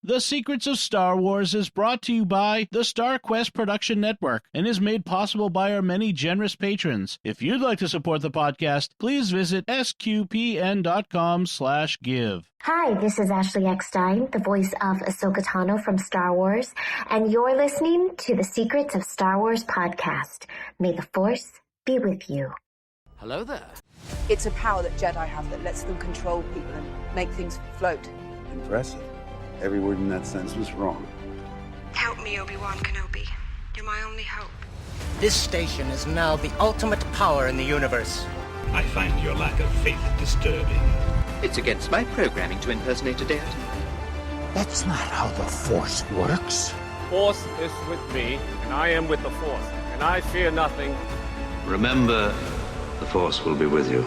The Secrets of Star Wars is brought to you by the Star Quest Production Network and is made possible by our many generous patrons. If you'd like to support the podcast, please visit sqpn.com/give. Hi, this is Ashley Eckstein, the voice of Ahsoka Tano from Star Wars, and you're listening to the Secrets of Star Wars podcast. May the Force be with you. Hello there. It's a power that Jedi have that lets them control people and make things float. Impressive. Every word in that sentence was wrong. Help me, Obi-Wan Kenobi. You're my only hope. This station is now the ultimate power in the universe. I find your lack of faith disturbing. It's against my programming to impersonate a deity. That's not how the Force works. Force is with me, and I am with the Force, and I fear nothing. Remember, the Force will be with you,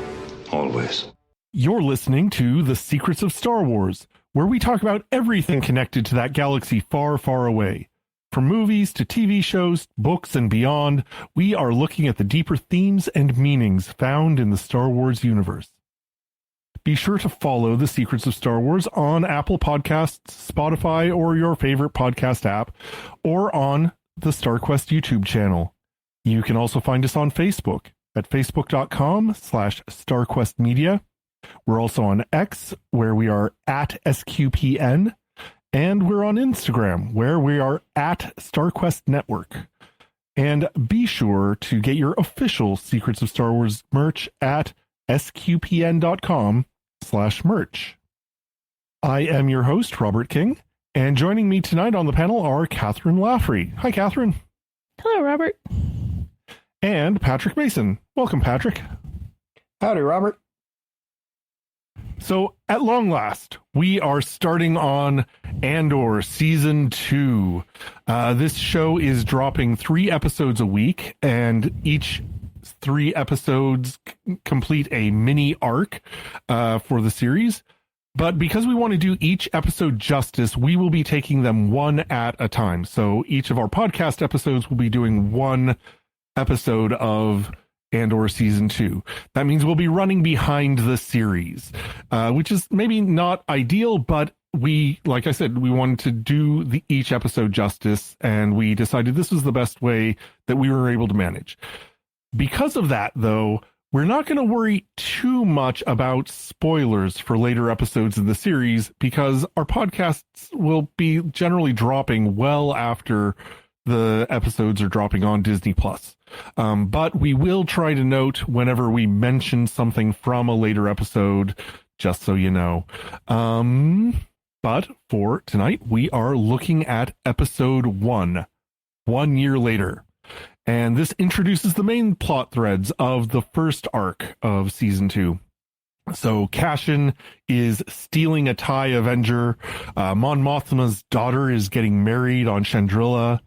always. You're listening to The Secrets of Star Wars, where we talk about everything connected to that galaxy far, far away. From movies to TV shows, books, and beyond, we are looking at the deeper themes and meanings found in the Star Wars universe. Be sure to follow The Secrets of Star Wars on Apple Podcasts, Spotify, or your favorite podcast app, or on the StarQuest YouTube channel. You can also find us on Facebook at facebook.com/StarQuestMedia. We're also on X, where we are at SQPN, and we're on Instagram, where we are at StarQuest Network. And be sure to get your official Secrets of Star Wars merch at sqpn.com/merch. I am your host, Robert King, and joining me tonight on the panel are Kathryn Laffrey. Hi, Kathryn. Hello, Robert. And Patrick Mason. Welcome, Patrick. Howdy, Robert. So, at long last, we are starting on Andor Season 2. This show is dropping 3 episodes a week, and each 3 episodes complete a mini arc for the series. But because we want to do each episode justice, we will be taking them one at a time. So each of our podcast episodes will be doing one episode of Andor Season 2. That means we'll be running behind the series, which is maybe not ideal, but we, like I said, we wanted to do each episode justice, and we decided this was the best way that we were able to manage. Because of that, though, we're not going to worry too much about spoilers for later episodes of the series, because our podcasts will be generally dropping well after the episodes are dropping on Disney Plus. But we will try to note whenever we mention something from a later episode, just so you know. But for tonight, we are looking at episode 1 year later. And this introduces the main plot threads of the first arc of Season 2. So Cassian is stealing a TIE Avenger. Mon Mothma's daughter is getting married on Chandrila.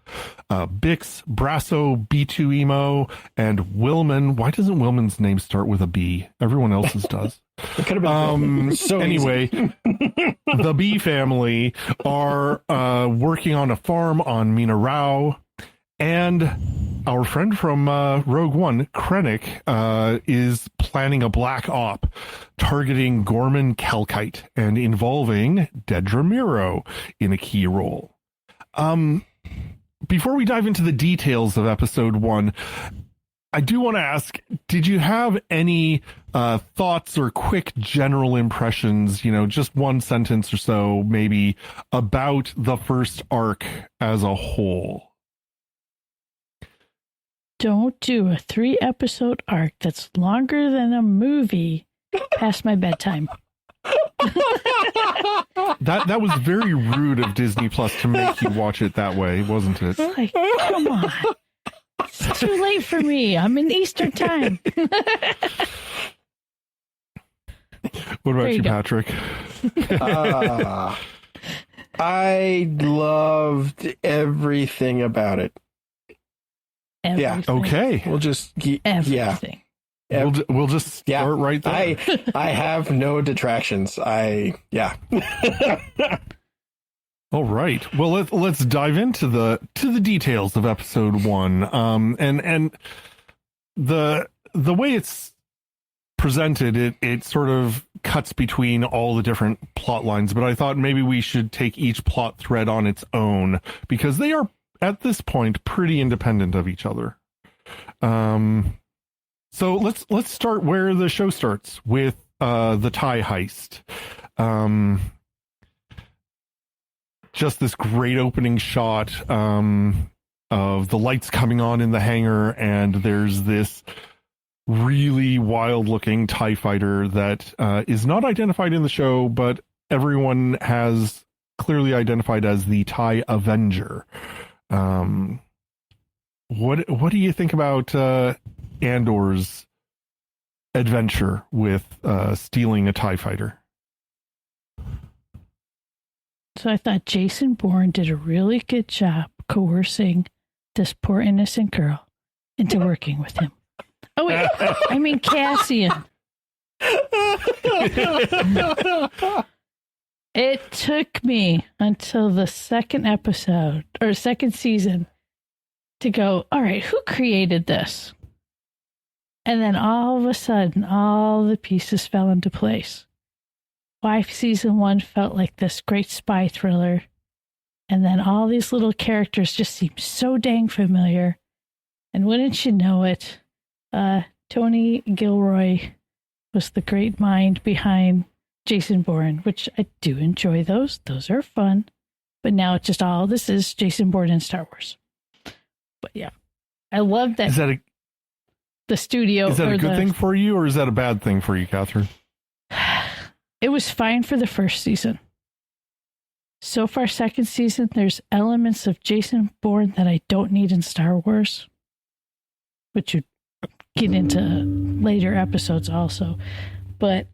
Bix, Brasso, B2 Emo, and Willman. Why doesn't Willman's name start with a B? Everyone else's does. It could have been so anyway, the B family are working on a farm on Mina Rao. And our friend from Rogue One, Krennic, is planning a black op targeting Gorman Calkite and involving Dedra Miro in a key role. Before we dive into the details of episode 1, I do want to ask, did you have any thoughts or quick general impressions, just one sentence or so, maybe, about the first arc as a whole? Don't do a 3-episode arc that's longer than a movie past my bedtime. That was very rude of Disney Plus to make you watch it that way, wasn't it? Like, come on. It's too late for me. I'm in Eastern time. What about you, Patrick? I loved everything about it. Everything. Yeah. Okay. We'll just everything. Yeah. We'll just start right there. I have no detractions. Yeah. All right. Well, let's dive into the details of episode 1. And the way it's presented, it sort of cuts between all the different plot lines, but I thought maybe we should take each plot thread on its own, because they are at this point pretty independent of each other. So let's start where the show starts, with the tie heist. Just this great opening shot of the lights coming on in the hangar, and there's this really wild-looking TIE fighter that is not identified in the show, but everyone has clearly identified as the TIE Avenger. What do you think about Andor's adventure with stealing a TIE fighter? So I thought Jason Bourne did a really good job coercing this poor innocent girl into working with him. Oh, wait. I mean, Cassian. It took me until the second episode or second season to go, all right, who created this? And then all of a sudden, all the pieces fell into place. Why season 1 felt like this great spy thriller. And then all these little characters just seem so dang familiar. And wouldn't you know it, Tony Gilroy was the great mind behind Jason Bourne, which I do enjoy those. Those are fun. But now it's just all, this is Jason Bourne in Star Wars. But yeah, I love that. Is that the studio? Is that a good thing for you, or is that a bad thing for you, Kathryn? It was fine for the first season. So far, second season, there's elements of Jason Bourne that I don't need in Star Wars, which you get into later episodes also. But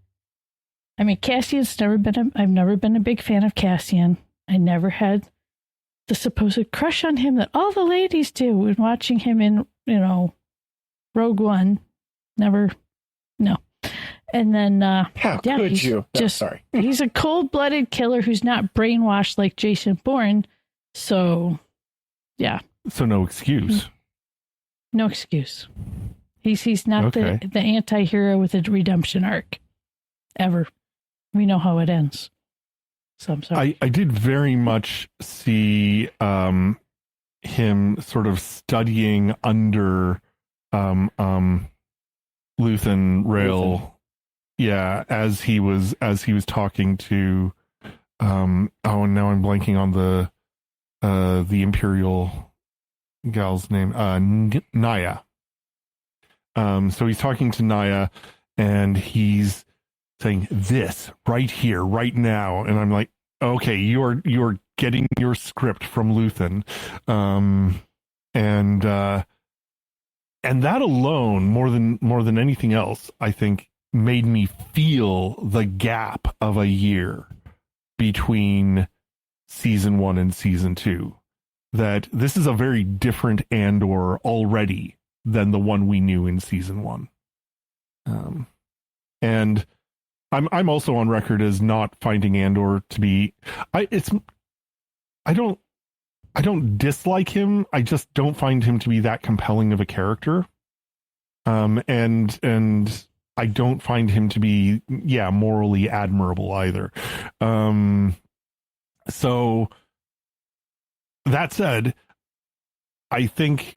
I mean, I've never been a big fan of Cassian. I never had the supposed crush on him that all the ladies do. And watching him in, Rogue One, no. And then, how could you? No, sorry. He's a cold-blooded killer who's not brainwashed like Jason Bourne. So, yeah. So no excuse. No excuse. He's not the anti-hero with a redemption arc. Ever. We know how it ends. So I'm sorry. I did very much see him sort of studying under Luthen Rail. Yeah, as he was talking to and now I'm blanking on the Imperial gal's name, Naya. So he's talking to Naya, and he's saying this right here, right now, and I'm like, okay, you're getting your script from Luthen, and that alone, more than anything else, I think, made me feel the gap of a year between season 1 and season 2. That this is a very different Andor already than the one we knew in season 1. And I'm also on record as not finding Andor to be. I don't dislike him. I just don't find him to be that compelling of a character. And I don't find him to be, morally admirable either. So that said, I think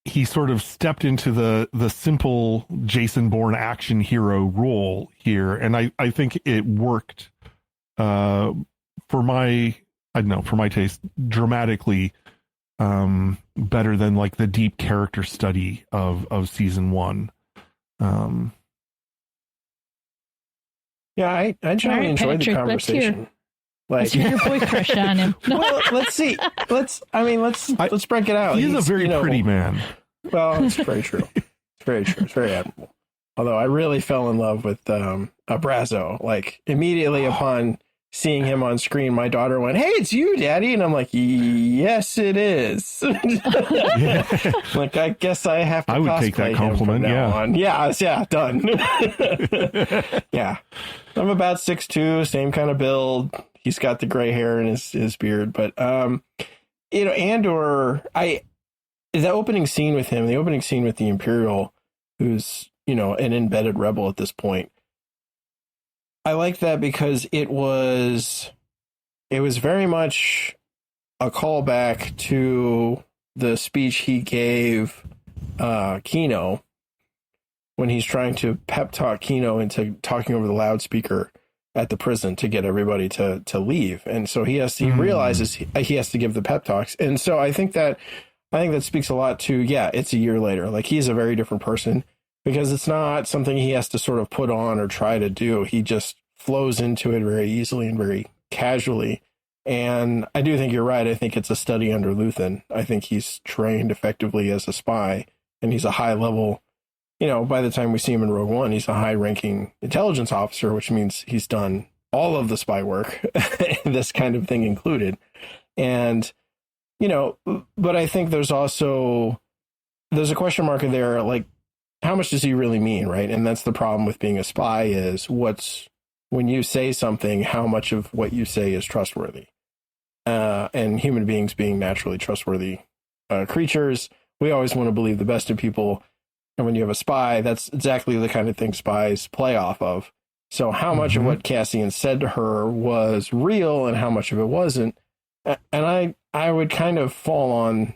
he sort of stepped into the simple Jason Bourne action hero role here. And I think it worked, for my taste, dramatically, better than like the deep character study of season 1. Yeah, I generally enjoyed the conversation. Let's hear your boy crush on him. No. Well, let's see. Let's break it out. He's a very pretty man. Well, it's very true. It's very true. It's very admirable. Although I really fell in love with Abrazo. Like immediately upon seeing him on screen, my daughter went, "Hey, it's you, Daddy," and I'm like, "Yes, it is." Like, I guess I have to. I would take that compliment. On. Yeah, done. Yeah, I'm about 6'2", same kind of build. He's got the gray hair in his beard, but Andor, the opening scene with him, the opening scene with the Imperial, who's you know, an embedded rebel at this point. I like that because it was very much a callback to the speech he gave Kino when he's trying to pep talk Kino into talking over the loudspeaker at the prison to get everybody to leave. And so he realizes he has to give the pep talks. And so I think that speaks a lot to, it's a year later. Like, he's a very different person because it's not something he has to sort of put on or try to do. He just flows into it very easily and very casually. And I do think you're right. I think it's a study under Luthen. I think he's trained effectively as a spy, and he's a high level, you know, by the time we see him in Rogue One, he's a high-ranking intelligence officer, which means he's done all of the spy work, this kind of thing included. And, you know, but I think there's a question mark there, like, how much does he really mean, right? And that's the problem with being a spy is when you say something, how much of what you say is trustworthy? And human beings being naturally trustworthy creatures, we always want to believe the best in people. And when you have a spy, that's exactly the kind of thing spies play off of. So how much of what Cassian said to her was real and how much of it wasn't? And I would kind of fall on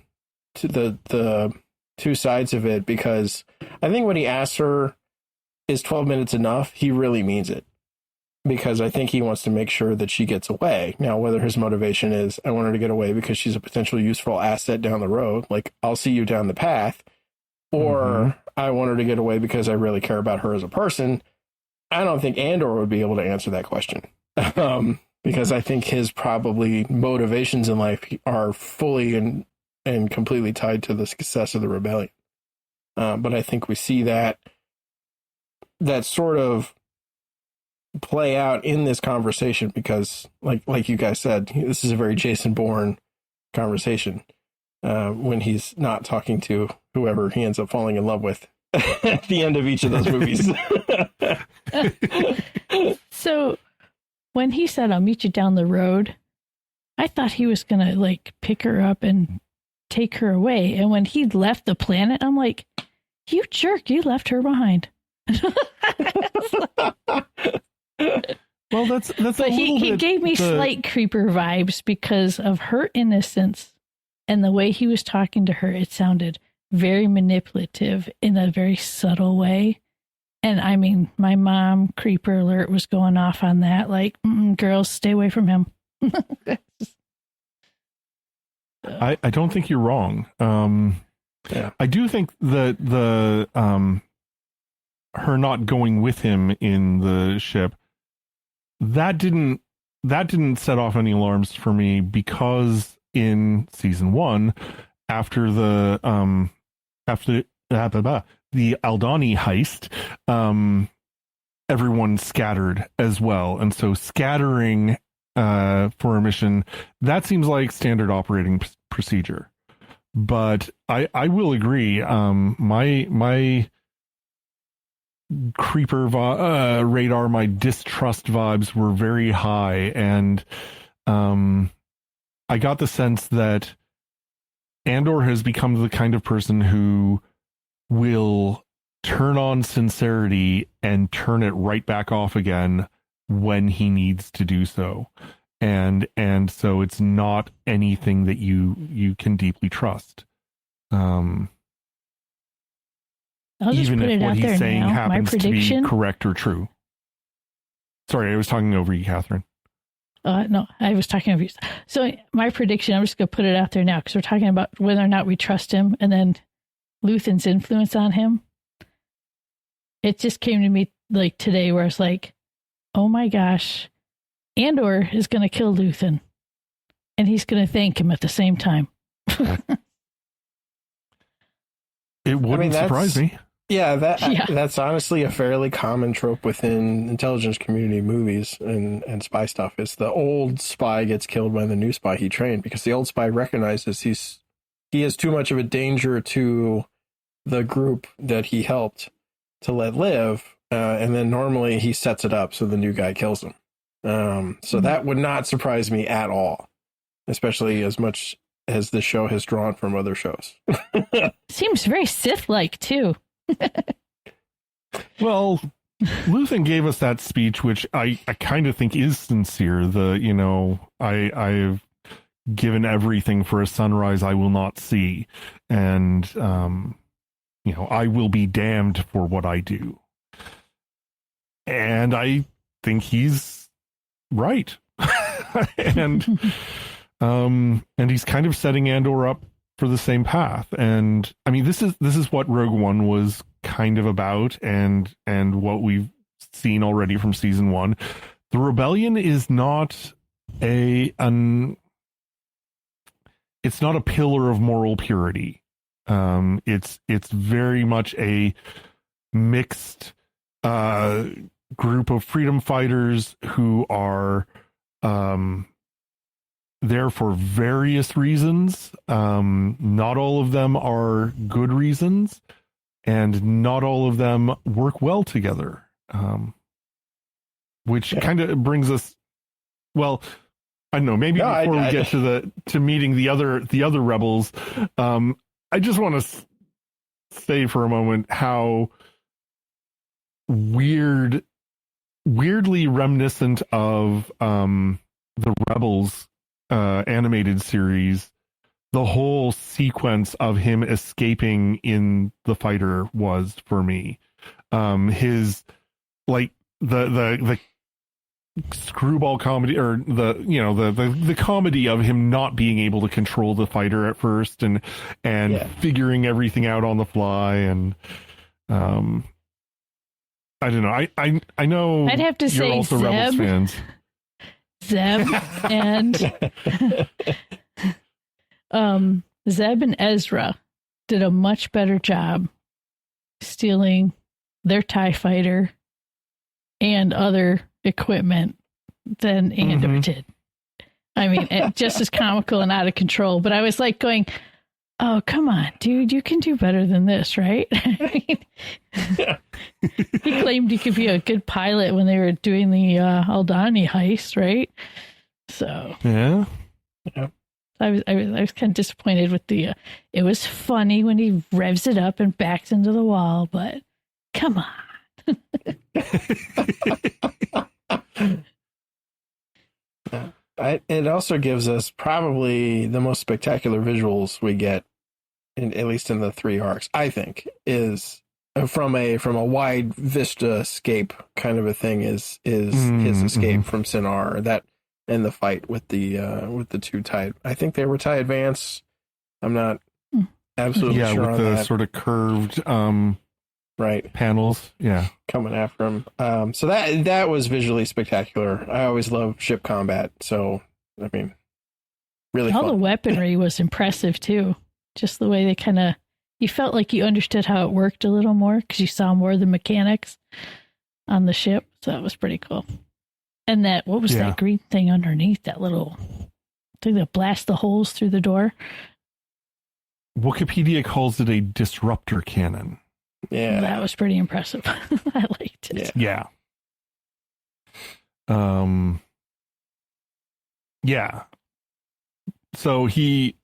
to the two sides of it, because I think when he asks her, is 12 minutes enough? He really means it, because I think he wants to make sure that she gets away. Now, whether his motivation is, I want her to get away because she's a potential useful asset down the road, like, I'll see you down the path, or I want her to get away because I really care about her as a person, I don't think Andor would be able to answer that question. Because I think his probably motivations in life are fully and completely tied to the success of the rebellion. But I think we see that sort of play out in this conversation because, like you guys said, this is a very Jason Bourne conversation when he's not talking to whoever he ends up falling in love with at the end of each of those movies. So when he said, I'll meet you down the road, I thought he was going to, like, pick her up and take her away. And when he left the planet, I'm like, you jerk, you left her behind. Well, that's but he gave me slight creeper vibes because of her innocence and the way he was talking to her. It sounded very manipulative in a very subtle way. And I mean, my mom creeper alert was going off on that. Like, girls, stay away from him. I don't think you're wrong. I do think that the her not going with him in the ship, that didn't set off any alarms for me, because in season 1, after the Aldhani heist, everyone scattered as well, and so scattering for a mission, that seems like standard operating procedure. But I will agree. My creeper radar, my distrust vibes were very high, and I got the sense that Andor has become the kind of person who will turn on sincerity and turn it right back off again when he needs to do so. And so it's not anything that you can deeply trust. I'll just even put if it what out he's there saying now. happens My prediction, to be correct or true. Sorry, I was talking over you, Kathryn. No, I was talking over you. So my prediction, I'm just going to put it out there now, because we're talking about whether or not we trust him and then Luthen's influence on him. It just came to me like today where I was like, oh my gosh, Andor is going to kill Luthen, and he's going to thank him at the same time. It wouldn't surprise me. Yeah, that's honestly a fairly common trope within intelligence community movies and spy stuff. It's the old spy gets killed by the new spy he trained, because the old spy recognizes he is too much of a danger to the group that he helped to let live, and then normally he sets it up so the new guy kills him. So that would not surprise me at all, especially as much as the show has drawn from other shows. Seems very Sith-like too. Well, Luthen gave us that speech, which I kind of think is sincere. I've given everything for a sunrise I will not see. And, I will be damned for what I do. And I think he's right. and he's kind of setting Andor up for the same path. And I mean, this is what Rogue One was kind of about, and what we've seen already from season 1. The rebellion is not it's not a pillar of moral purity. It's very much a mixed group of freedom fighters who are there for various reasons. Not all of them are good reasons, and not all of them work well together. Which kind of brings us, well, I don't know, maybe before we get to meeting the other rebels, I just want to say for a moment how weirdly reminiscent of the Rebels animated series, the whole sequence of him escaping in the fighter was for me. His like the screwball comedy, or the comedy of him not being able to control the fighter at first, and figuring everything out on the fly, and I don't know. I know I'd have to you're say also Zeb. Rebels fans. Zeb and Zeb and Ezra did a much better job stealing their TIE fighter and other equipment than Andor did. I mean, just as comical and out of control. But I was like going, oh, come on, dude, you can do better than this, right? I mean, he claimed he could be a good pilot when they were doing the Aldhani heist, right? So yeah. I was kind of disappointed with the. It was funny when he revs it up and backs into the wall, but come on. It also gives us probably the most spectacular visuals we get, at least in the 3 arcs, I think, is from a wide vista escape kind of a thing, is his escape from Sinar, that, and the fight with the 2 TIE. I think they were TIE Advance. I'm not absolutely sure with on the that. sort of curved right panels, coming after him. So that was visually spectacular. I always love ship combat, so I mean, really all fun. the weaponry was impressive too. Just the way they kind of, you felt like you understood how it worked a little more because you saw more of the mechanics on the ship, so that was pretty cool. And that, what was that green thing underneath, that little thing that blasts the holes through the door? Wikipedia calls it a disruptor cannon. Yeah, that was pretty impressive. I liked it. Yeah. So he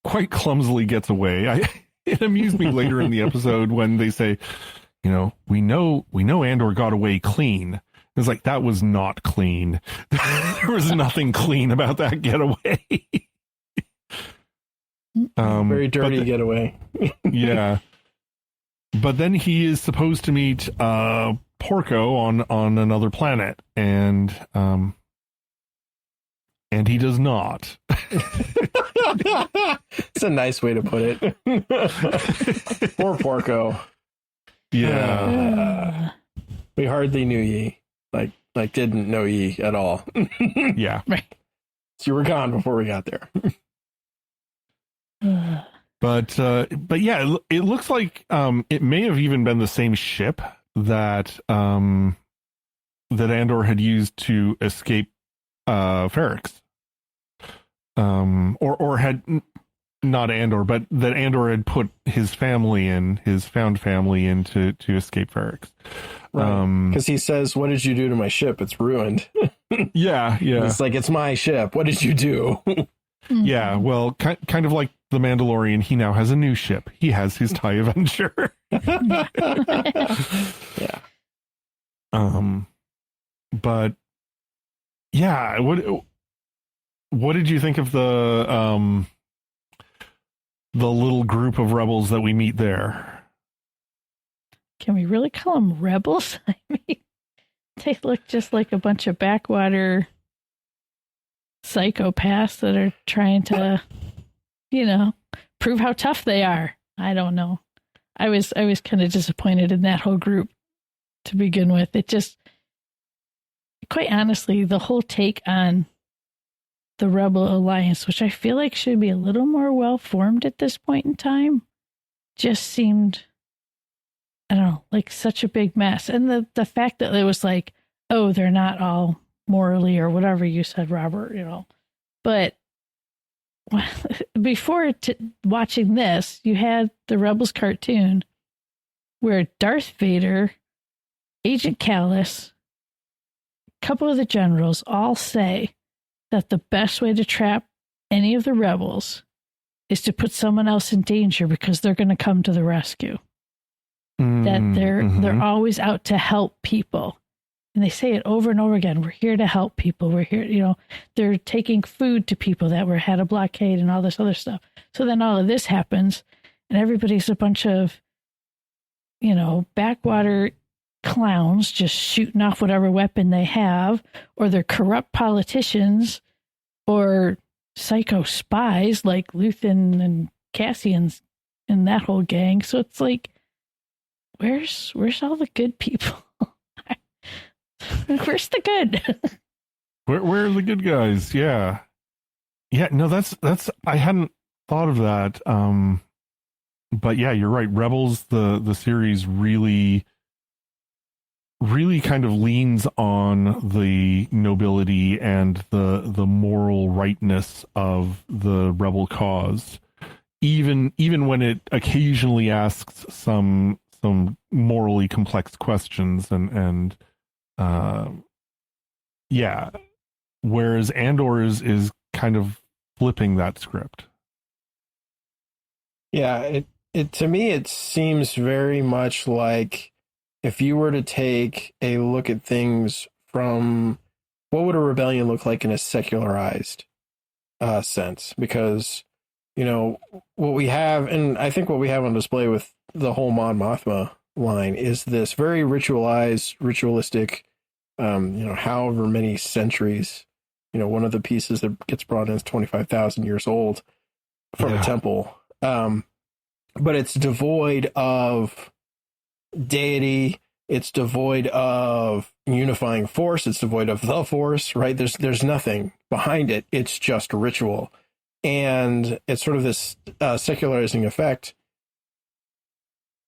quite clumsily gets away. It amused me later in the episode when they say, we know Andor got away clean. It's like, that was not clean. There was nothing clean about that getaway. Very dirty getaway. Yeah. But then he is supposed to meet Porco on another planet, and he does not. It's a nice way to put it. Poor Porco. Yeah. We hardly knew ye. Like didn't know ye at all. Yeah. Right. So you were gone before we got there. But yeah, it looks like it may have even been the same ship that Andor had used to escape Ferrix. Or had not Andor, but that Andor had put his family in, his found family in to escape Ferrix. Right. Because he says, "What did you do to my ship? It's ruined." Yeah. It's like, it's my ship. What did you do? Yeah, well, kind of like the Mandalorian, he now has a new ship. He has his TIE Avenger. Yeah. But yeah, what did you think of the little group of rebels that we meet there? Can we really call them rebels? I mean, they look just like a bunch of backwater psychopaths that are trying to, prove how tough they are. I don't know. I was kind of disappointed in that whole group to begin with. It just, quite honestly, the whole take on the Rebel Alliance, which I feel like should be a little more well-formed at this point in time, just seemed, I don't know, like such a big mess. And the fact that it was like, oh, they're not all morally or whatever you said, Robert, But before watching this, you had the Rebels cartoon where Darth Vader, Agent Callus, a couple of the generals all say that the best way to trap any of the rebels is to put someone else in danger because they're going to come to the rescue. That they're always out to help people. And they say it over and over again. We're here to help people. We're here, they're taking food to people that had a blockade and all this other stuff. So then all of this happens and everybody's a bunch of, backwater clowns just shooting off whatever weapon they have, or they're corrupt politicians or psycho spies like Luthen and Cassian's and that whole gang. So it's like, where's all the good people? Where's the good? Where are the good guys? Yeah. No, that's I hadn't thought of that. But yeah, you're right. Rebels, the series really kind of leans on the nobility and the moral rightness of the rebel cause, even when it occasionally asks some morally complex questions and whereas Andor is kind of flipping that script. Yeah, it to me it seems very much like if you were to take a look at things from what would a rebellion look like in a secularized sense, because what we have, and I think what we have on display with the whole Mon Mothma line is this very ritualistic, however many centuries, one of the pieces that gets brought in is 25,000 years old from a temple. But it's devoid of deity. It's devoid of unifying force. It's devoid of the force, right? There's nothing behind it. It's just ritual. And it's sort of this secularizing effect.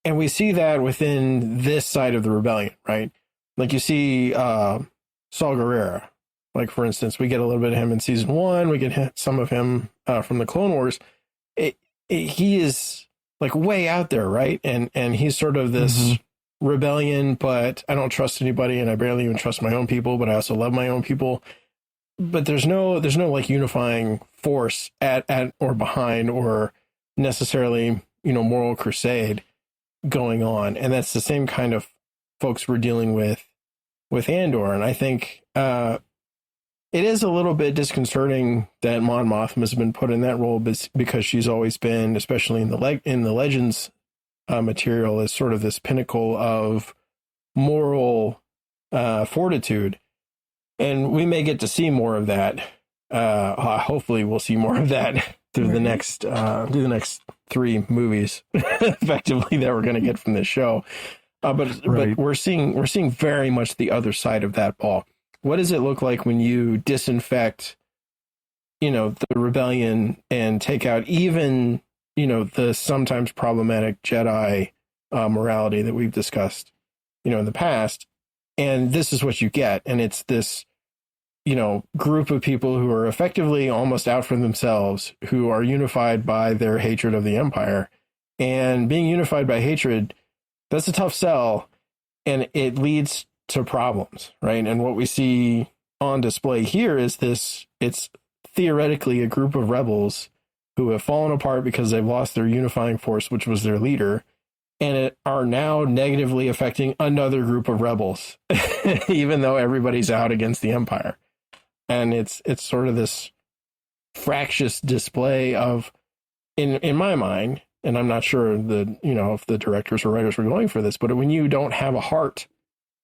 And we see that within this side of the rebellion, right? Like you see Saul Guerrera. Like, for instance, we get a little bit of him in season 1. We get some of him from the Clone Wars. He is like way out there, right? And he's sort of this rebellion, but I don't trust anybody, and I barely even trust my own people, but I also love my own people. But there's no like unifying force at or behind or necessarily, moral crusade going on. And that's the same kind of folks we're dealing with Andor. And I think it is a little bit disconcerting that Mon Mothma has been put in that role because she's always been, especially in the Legends material, as sort of this pinnacle of moral fortitude. And we may get to see more of that. Hopefully we'll see more of that through the next 3 movies effectively that we're going to get from this show. But we're seeing very much the other side of that ball. What does it look like when you disinfect, the rebellion and take out even, the sometimes problematic Jedi morality that we've discussed, in the past? And this is what you get. And it's this, group of people who are effectively almost out for themselves, who are unified by their hatred of the Empire. And being unified by hatred, that's a tough sell. And it leads to problems, right? And what we see on display here is it's theoretically a group of rebels who have fallen apart because they've lost their unifying force, which was their leader. and are now negatively affecting another group of rebels, even though everybody's out against the Empire. And it's sort of this fractious display of, in my mind, and I'm not sure if the directors or writers were going for this, but when you don't have a heart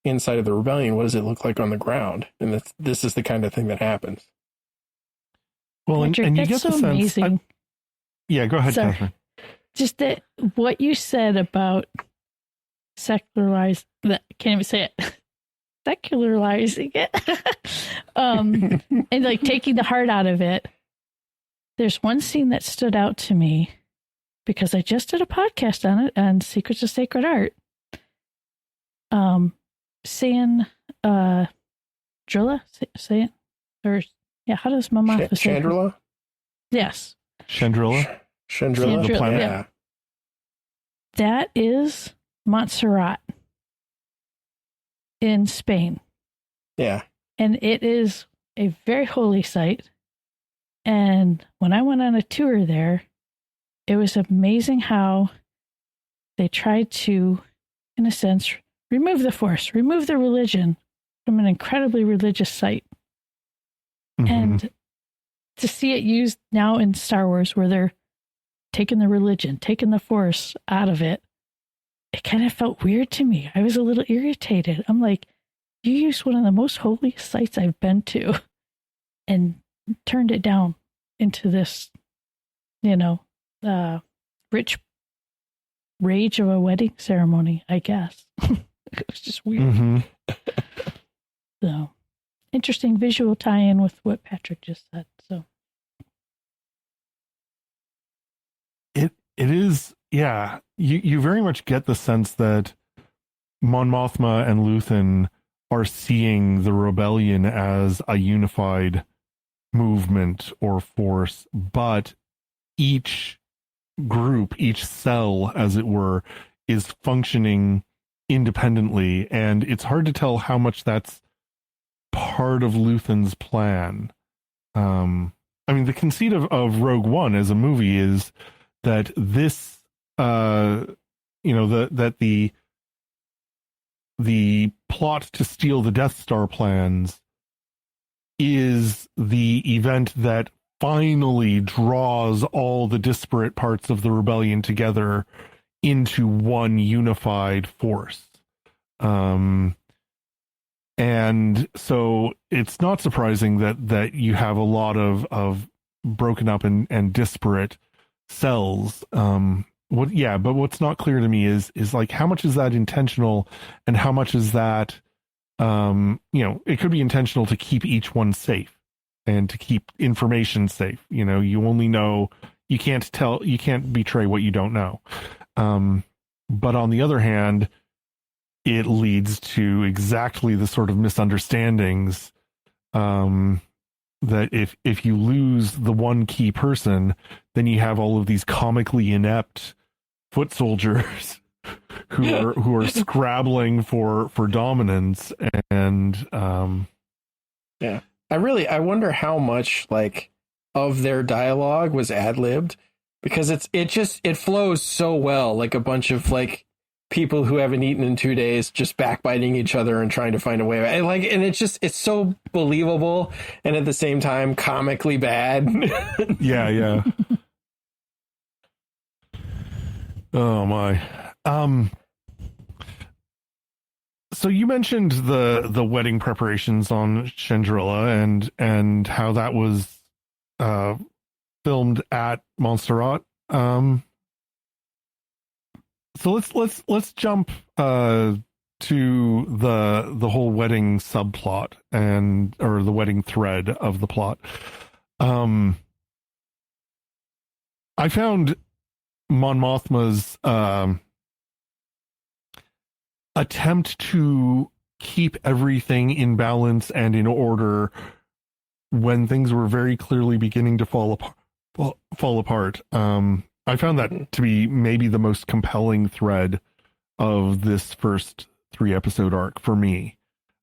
inside of the rebellion, what does it look like on the ground? And this is the kind of thing that happens. Well, Patrick, and you that's get the so sense. amazing. Yeah, go ahead, Sorry. Kathryn. Just that what you said about secularizing it, secularizing it, and like taking the heart out of it. There's one scene that stood out to me because I just did a podcast on it on Secrets of Sacred Art. Saying Drilla, say it, or yeah, how does Mon Mothma say it? Chandrila? Yes. Chandrila? Chandrila, the planet. Yeah. That is Montserrat in Spain. Yeah. And it is a very holy site. And when I went on a tour there, it was amazing how they tried to, in a sense, remove the Force, remove the religion from an incredibly religious site. Mm-hmm. And to see it used now in Star Wars where they're taking the religion, taking the Force out of it, it kind of felt weird to me. I was a little irritated. I'm like, you used one of the most holy sites I've been to and turned it down into this, rich rage of a wedding ceremony, I guess. It was just weird. Mm-hmm. So, interesting visual tie-in with what Patrick just said. So, it is, yeah. You very much get the sense that Mon Mothma and Luthen are seeing the rebellion as a unified movement or force, but each group, each cell, as it were, is functioning independently, and it's hard to tell how much that's part of Luthen's plan. I mean, the conceit of Rogue One as a movie is that this, that the plot to steal the Death Star plans is the event that finally draws all the disparate parts of the rebellion together into one unified force. And so it's not surprising that you have a lot of broken up and disparate cells. But what's not clear to me is like, how much is that intentional and how much is that, it could be intentional to keep each one safe and to keep information safe. You only know, you can't betray what you don't know. But on the other hand, it leads to exactly the sort of misunderstandings that if you lose the one key person, then you have all of these comically inept foot soldiers who are scrabbling for dominance. And yeah, I wonder how much of their dialogue was ad-libbed, because it flows so well, like a bunch of people who haven't eaten in 2 days just backbiting each other and trying to find a way. And it's so believable and at the same time comically bad. Yeah. Oh my. So you mentioned the wedding preparations on Chandrila and how that was filmed at Montserrat. So let's jump to the whole wedding subplot or the wedding thread of the plot. I found Mon Mothma's attempt to keep everything in balance and in order when things were very clearly beginning to fall apart. I found that to be maybe the most compelling thread of this first 3-episode arc for me.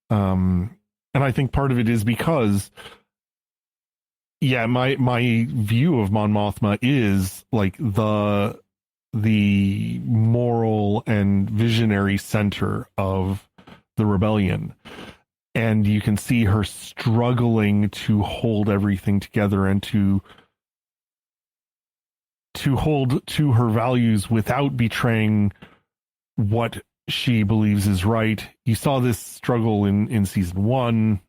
And I think part of it is because, my view of Mon Mothma is like the the moral and visionary center of the rebellion. And you can see her struggling to hold everything together and to hold to her values without betraying what she believes is right. You saw this struggle in season 1.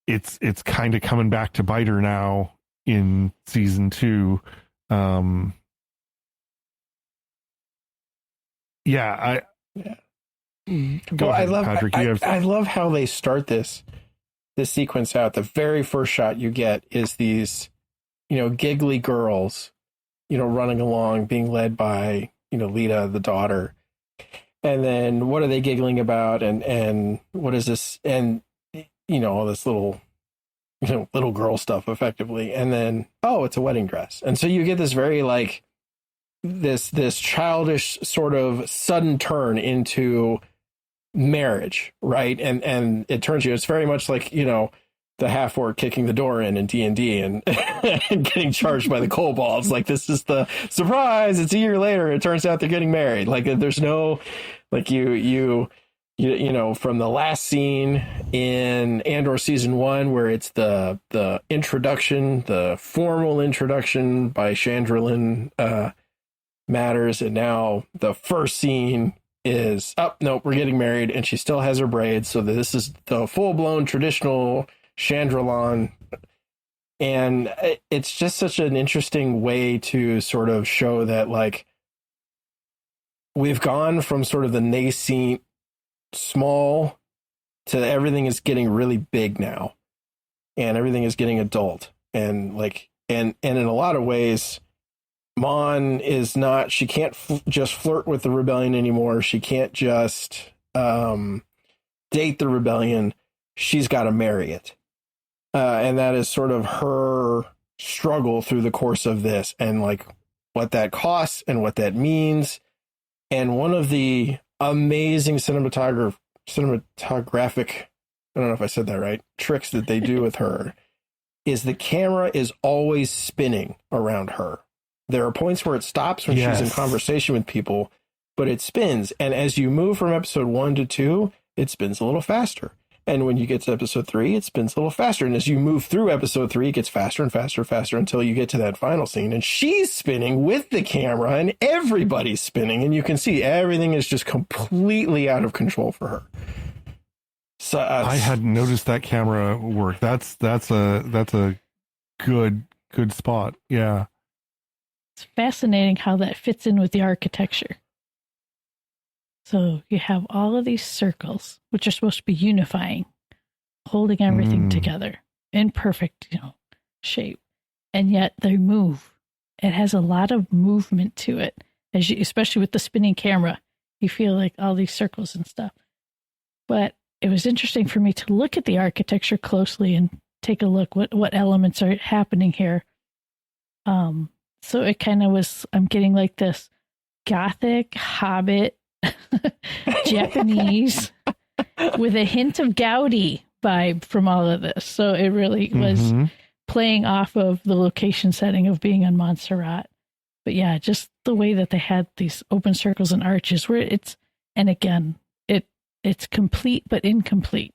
It's kind of coming back to bite her now in season 2. Go ahead, Patrick. I love how they start this sequence out. The very first shot you get is these, giggly girls, running along, being led by, Lita, the daughter. And then what are they giggling about? And what is this? And, all this little girl stuff effectively. And then, oh, it's a wedding dress. And so you get this very this childish sort of sudden turn into marriage, right? And it turns it's very much like, the half-orc kicking the door in D&D and getting charged by the kobolds. Like, this is the surprise. It's a year later. It turns out they're getting married. Like, there's no, like, you from the last scene in Andor season 1, where it's the introduction, the formal introduction by Chandrillin matters. And now the first scene is, nope, we're getting married. And she still has her braids. So this is the full-blown traditional Chandrillon, and it's just such an interesting way to sort of show that, like, we've gone from sort of the nascent small to everything is getting really big now, and everything is getting adult, and in a lot of ways, Mon is not, she can't just flirt with the rebellion anymore. She can't just date the rebellion. She's got to marry it. And that is sort of her struggle through the course of this, and like what that costs and what that means. And one of the amazing cinematographic, I don't know if I said that right, tricks that they do with her is the camera is always spinning around her. There are points where it stops when she's in conversation with people, but it spins. And as you move from episode 1 to 2, it spins a little faster. And when you get to episode 3, it spins a little faster. And as you move through episode 3, it gets faster and faster and faster until you get to that final scene. And she's spinning with the camera and everybody's spinning. And you can see everything is just completely out of control for her. So I hadn't noticed that camera work. That's a good spot. Yeah. It's fascinating how that fits in with the architecture. So you have all of these circles, which are supposed to be unifying, holding everything together in perfect, shape. And yet they move. It has a lot of movement to it, especially with the spinning camera. You feel like all these circles and stuff. But it was interesting for me to look at the architecture closely and take a look what elements are happening here. So it kind of was, I'm getting like this Gothic, Hobbit, Japanese with a hint of Gaudi vibe from all of this. So it really was playing off of the location setting of being on Montserrat. But yeah, just the way that they had these open circles and arches where and again, it's complete but incomplete.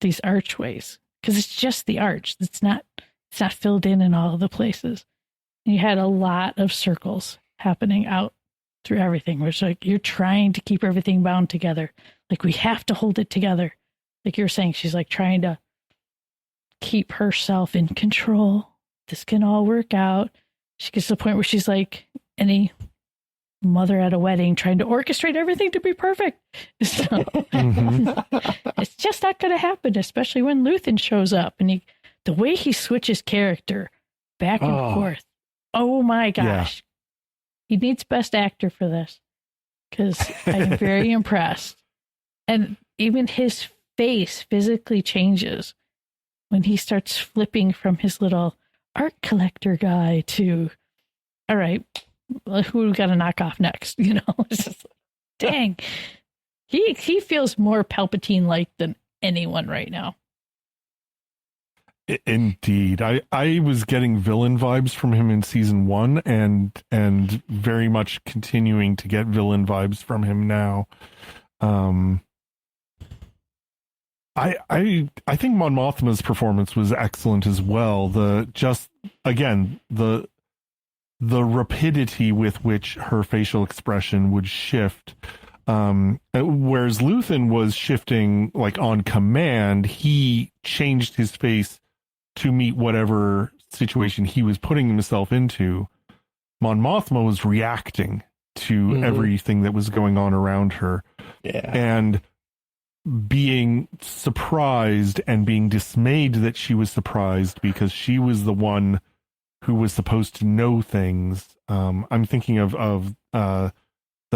These archways, because it's just the arch. It's not filled in all of the places. And you had a lot of circles happening out through everything, where it's like you're trying to keep everything bound together. Like, we have to hold it together. Like you're saying, she's like trying to keep herself in control. This can all work out. She gets to the point where she's like any mother at a wedding trying to orchestrate everything to be perfect. So it's just not going to happen, especially when Luthen shows up and the way he switches character back and forth. Oh my gosh. Yeah. He needs Best Actor for this, because I'm very impressed. And even his face physically changes when he starts flipping from his little art collector guy to, all right, who we got to knock off next? It's just, dang. He feels more Palpatine-like than anyone right now. Indeed. I was getting villain vibes from him in season 1 and very much continuing to get villain vibes from him now. I think Mon Mothma's performance was excellent as well. The rapidity with which her facial expression would shift, whereas Luthen was shifting like on command. He changed his face to meet whatever situation he was putting himself into. Mon Mothma was reacting to everything that was going on around her, and being surprised and being dismayed that she was surprised because she was the one who was supposed to know things. I'm thinking of the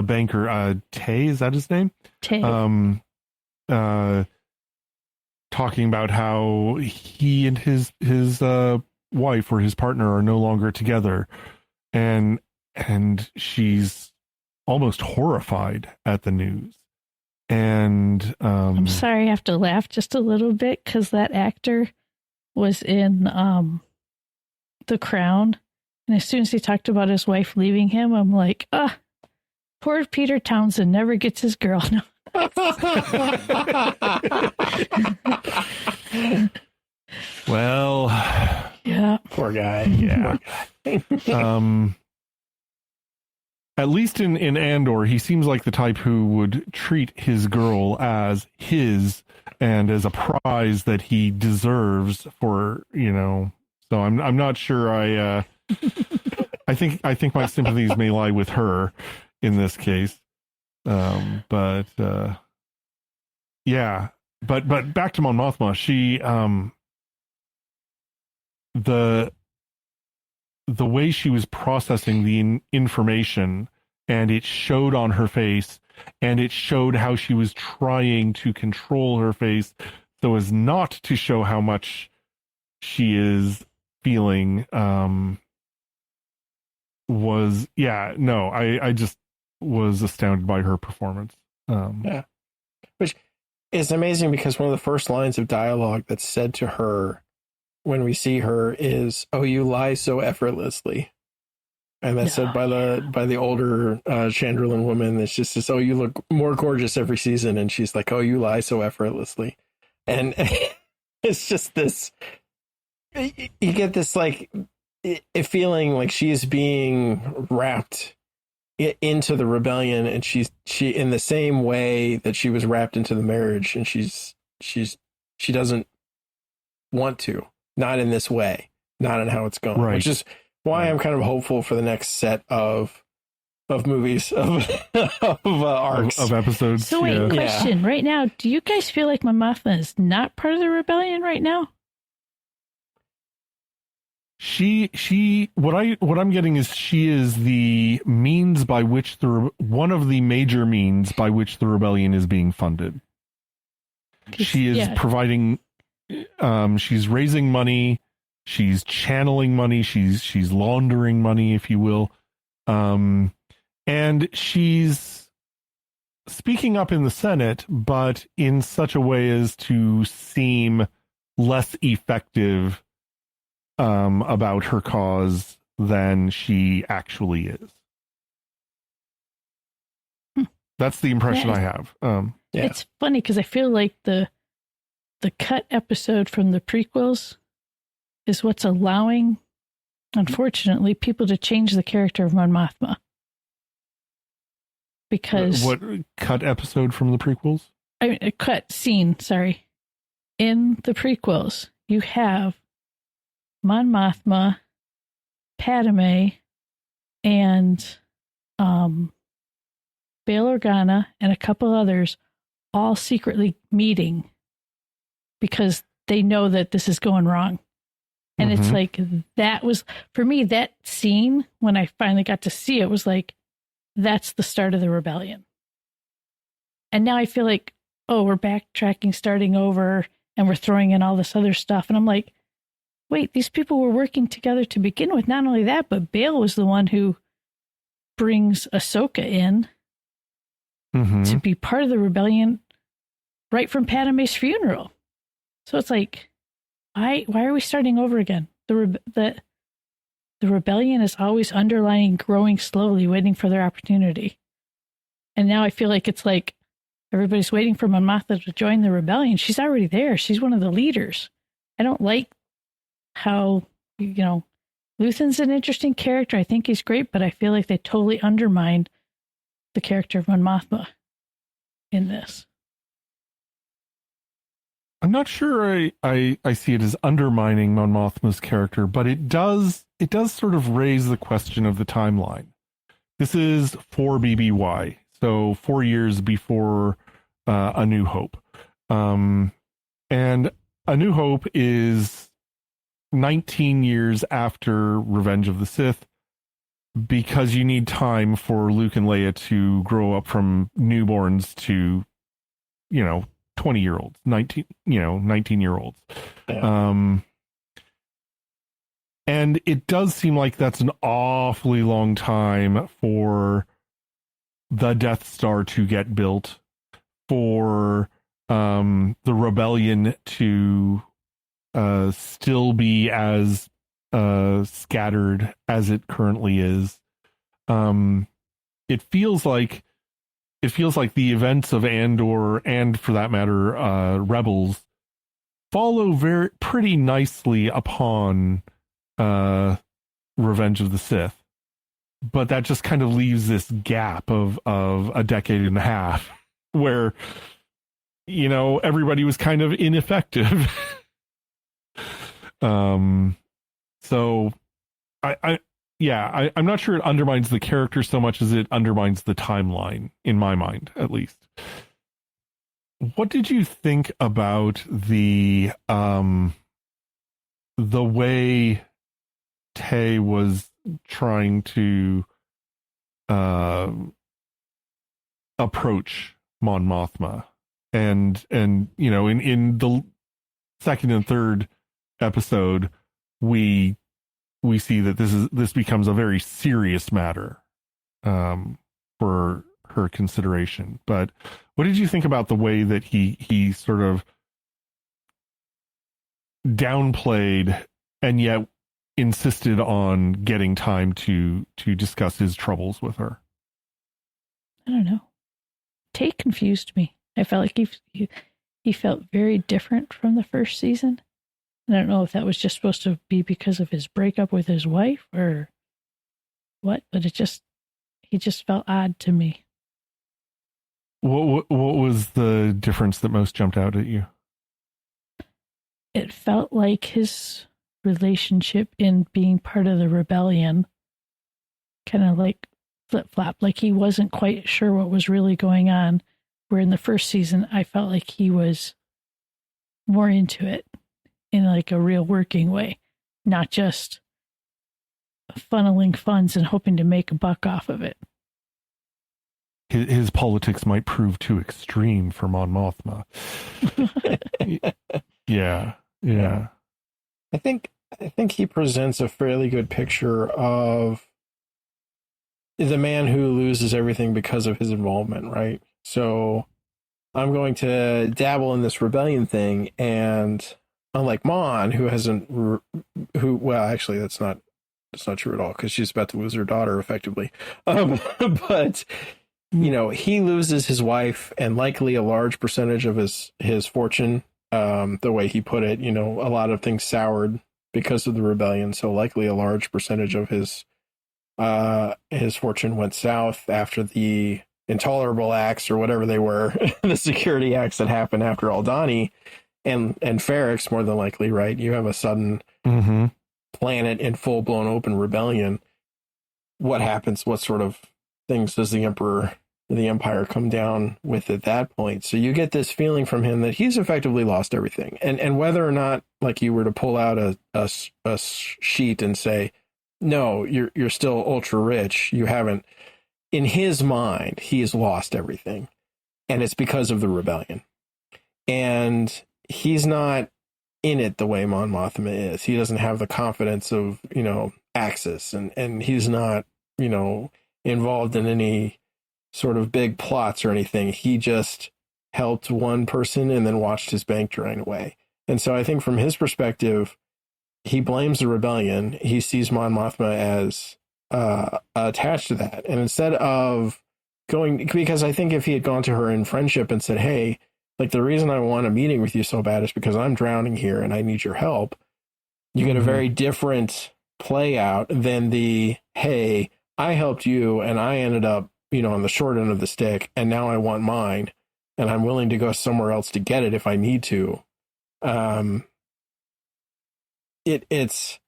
banker, Tay, is that his name? Tay. Talking about how he and his wife or his partner are no longer together, and she's almost horrified at the news. And I'm sorry, I have to laugh just a little bit because that actor was in The Crown, and as soon as he talked about his wife leaving him, I'm like, poor Peter Townsend never gets his girl. No. Well, yeah, poor guy. Yeah. At least in Andor, he seems like the type who would treat his girl as his and as a prize that he deserves for, so I'm not sure I think my sympathies may lie with her in this case. But back to Mon Mothma, she, the way she was processing the information, and it showed on her face, and it showed how she was trying to control her face so as not to show how much she is feeling, I just was astounded by her performance. Which is amazing because one of the first lines of dialogue that's said to her when we see her is, "Oh, you lie so effortlessly," and that's said by the older Chandrilan woman. It's just this, "Oh, you look more gorgeous every season," and she's like, "Oh, you lie so effortlessly," and it's just this. You get this like a feeling like she is being wrapped into the rebellion, and she in the same way that she was wrapped into the marriage, and she doesn't want to. Not in this way, not in how it's going, right. Which is why I'm kind of hopeful for the next set of movies, of arcs. Of episodes. So wait, question. Right now, do you guys feel like Mon Mothma is not part of the rebellion right now? What I'm getting is she is the means by which one of the major means by which the rebellion is being funded. She is providing. She's raising money, she's channeling money, she's laundering money, if you will, and she's speaking up in the Senate, but in such a way as to seem less effective about her cause than she actually is. That's the impression I have. It's funny because I feel like the cut episode from the prequels is what's allowing, unfortunately, people to change the character of Mon Mothma. Because what cut episode from the prequels? A cut scene, sorry. In the prequels, you have Mon Mothma, Padme, and Bail Organa and a couple others all secretly meeting because they know that this is going wrong. And it's like, that was, for me, that scene, when I finally got to see it, was like, that's the start of the rebellion. And now I feel like, oh, we're backtracking, starting over, and we're throwing in all this other stuff. And I'm like, wait, these people were working together to begin with. Not only that, but Bail was the one who brings Ahsoka in to be part of the rebellion right from Padme's funeral. So it's like, why are we starting over again? The rebellion is always underlining, growing slowly, waiting for their opportunity. And now I feel like it's like everybody's waiting for Mon Mothma to join the rebellion. She's already there. She's one of the leaders. I don't like how, Luthen's an interesting character. I think he's great, but I feel like they totally undermined the character of Mon Mothma in this. I'm not sure I see it as undermining Mon Mothma's character, but it does sort of raise the question of the timeline. This is 4 BBY, so 4 years before A New Hope. And A New Hope is 19 years after Revenge of the Sith, because you need time for Luke and Leia to grow up from newborns to, 20-year-olds, 19-year-olds. Yeah. And it does seem like that's an awfully long time for the Death Star to get built, for the rebellion to still be as scattered as it currently is. It feels like the events of Andor, and for that matter, Rebels, follow pretty nicely upon Revenge of the Sith, but that just kind of leaves this gap of a decade and a half where everybody was kind of ineffective. So I'm not sure it undermines the character so much as it undermines the timeline, in my mind, at least. What did you think about the way Tay was trying to approach Mon Mothma, and in the second and third episode, we see that this becomes a very serious matter for her consideration. But what did you think about the way that he sort of downplayed and yet insisted on getting time to discuss his troubles with her? I don't know. Tay confused me. I felt like he felt very different from the first season. I don't know if that was just supposed to be because of his breakup with his wife or what, but he just felt odd to me. What was the difference that most jumped out at you? It felt like his relationship in being part of the rebellion kind of like flip-flop, like he wasn't quite sure what was really going on, where in the first season I felt like he was more into it in like a real working way, not just funneling funds and hoping to make a buck off of it. His politics might prove too extreme for Mon Mothma. Yeah. I think he presents a fairly good picture of the man who loses everything because of his involvement, right? So I'm going to dabble in this rebellion thing, and unlike Mon, actually that's not true at all, because she's about to lose her daughter effectively. But he loses his wife and likely a large percentage of his fortune. The way he put it, a lot of things soured because of the rebellion. So likely a large percentage of his fortune went south after the intolerable acts, or whatever they were, the security acts that happened after Aldhani and Ferrix, more than likely, right? You have a sudden planet in full blown open rebellion. What happens? What sort of things does the Empire come down with at that point? So you get this feeling from him that he's effectively lost everything. And whether or not, like, you were to pull out a sheet and say, no, you're still ultra rich, you haven't. In his mind, he has lost everything. And it's because of the rebellion. And he's not in it the way Mon Mothma is. He doesn't have the confidence of, Axis, and he's not, involved in any sort of big plots or anything. He just helped one person and then watched his bank drain away. And so I think from his perspective, he blames the rebellion. He sees Mon Mothma as attached to that. And instead of going, because I think if he had gone to her in friendship and said, hey, like the reason I want a meeting with you so bad is because I'm drowning here and I need your help, you get a very different play out than the, hey, I helped you and I ended up, on the short end of the stick, and now I want mine and I'm willing to go somewhere else to get it if I need to. It's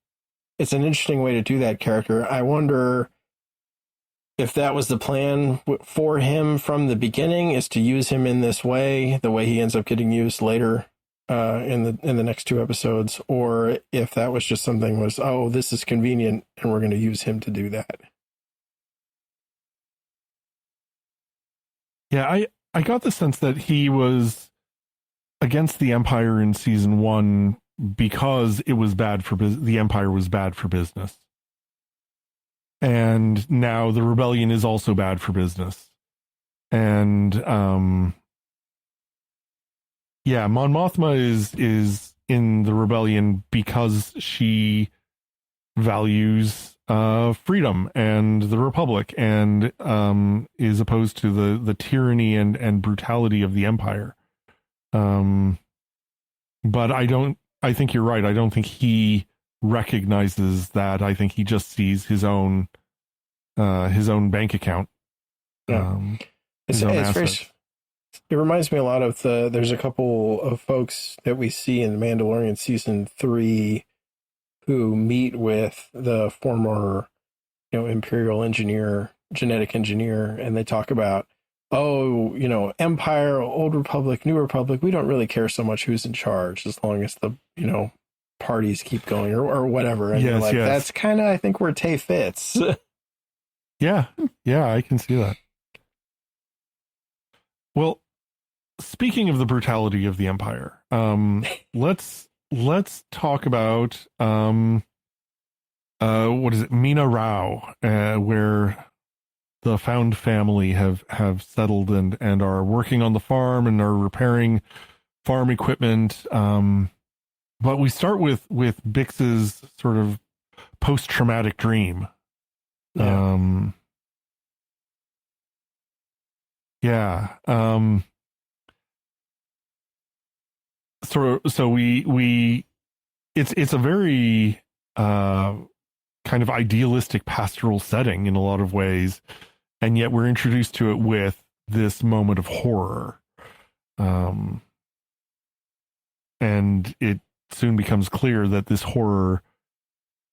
an interesting way to do that character. I wonder if that was the plan for him from the beginning, is to use him in this way, the way he ends up getting used later in the next 2 episodes, or if that was just something was, oh, this is convenient and we're going to use him to do that. Yeah, I got the sense that he was against the Empire in season 1 because it was bad for the Empire was bad for business. And now the rebellion is also bad for business. And Mon Mothma is in the rebellion because she values freedom and the Republic, and is opposed to the tyranny and brutality of the Empire. But I think you're right. I don't think he recognizes that. I think he just sees his own bank account. Yeah. It reminds me a lot of there's a couple of folks that we see in The Mandalorian season 3 who meet with the former, Imperial engineer, genetic engineer, and they talk about, Empire, Old Republic, New Republic, we don't really care so much who's in charge as long as the, parties keep going or whatever. And yes, that's kind of, I think, where Tay fits. Yeah, I can see that. Well, speaking of the brutality of the Empire, let's talk about what is it, Mina Rao, where the Found family have settled and are working on the farm and are repairing farm equipment. But we start with Bix's sort of post-traumatic dream. So we it's a very kind of idealistic pastoral setting in a lot of ways, and yet we're introduced to it with this moment of horror. And it soon becomes clear that this horror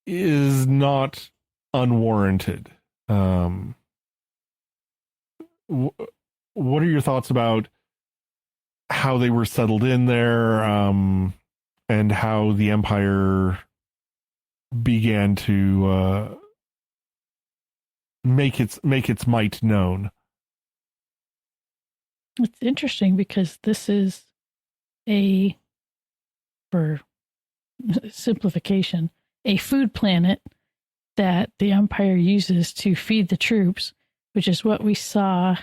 is not unwarranted. What are your thoughts about how they were settled in there, and how the Empire began to make its might known? It's interesting because this is for simplification, a food planet that the Empire uses to feed the troops, which is what we saw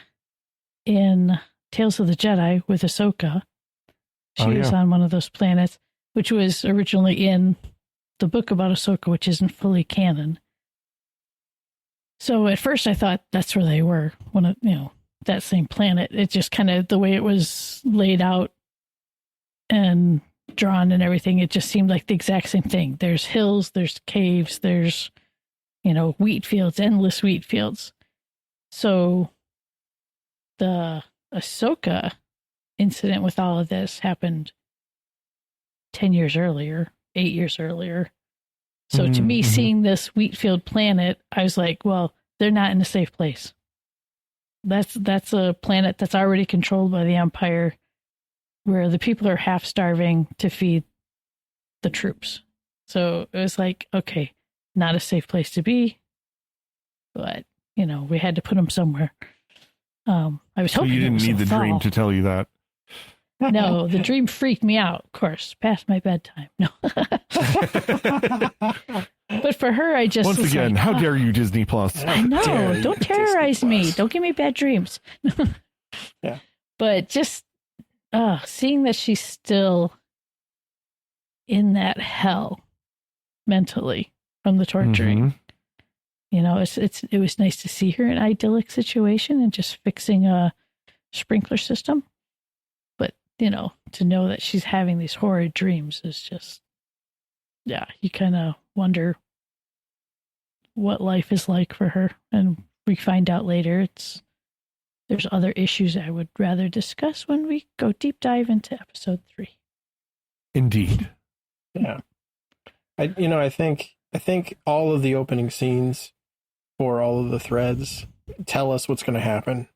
in Tales of the Jedi with Ahsoka. She was on one of those planets, which was originally in the book about Ahsoka, which isn't fully canon. So at first I thought that's where they were, that same planet. It just kind of, the way it was laid out and drawn and everything, it just seemed like the exact same thing. There's hills, there's caves, there's, wheat fields, endless wheat fields. So the Ahsoka incident with all of this happened 10 years earlier, 8 years earlier. So to me, seeing this wheat field planet, I was like, well, they're not in a safe place. That's a planet that's already controlled by the Empire, where the people are half starving to feed the troops. So it was like, okay, not a safe place to be, but we had to put them somewhere. I was hoping you didn't need the dream to tell you that. No, the dream freaked me out, of course, past my bedtime. No. But for her, I just once again, how dare you, Disney Plus? I know, don't terrorize me. Don't give me bad dreams. Yeah. But just seeing that she's still in that hell mentally from the torturing. Mm-hmm. You know, it was nice to see her in an idyllic situation and just fixing a sprinkler system. But, you know, to know that she's having these horrid dreams is just, yeah, you kind of wonder what life is like for her. And we find out later there's other issues I would rather discuss when we go deep dive into episode 3. Indeed. Yeah. I think all of the opening scenes for all of the threads tell us what's going to happen.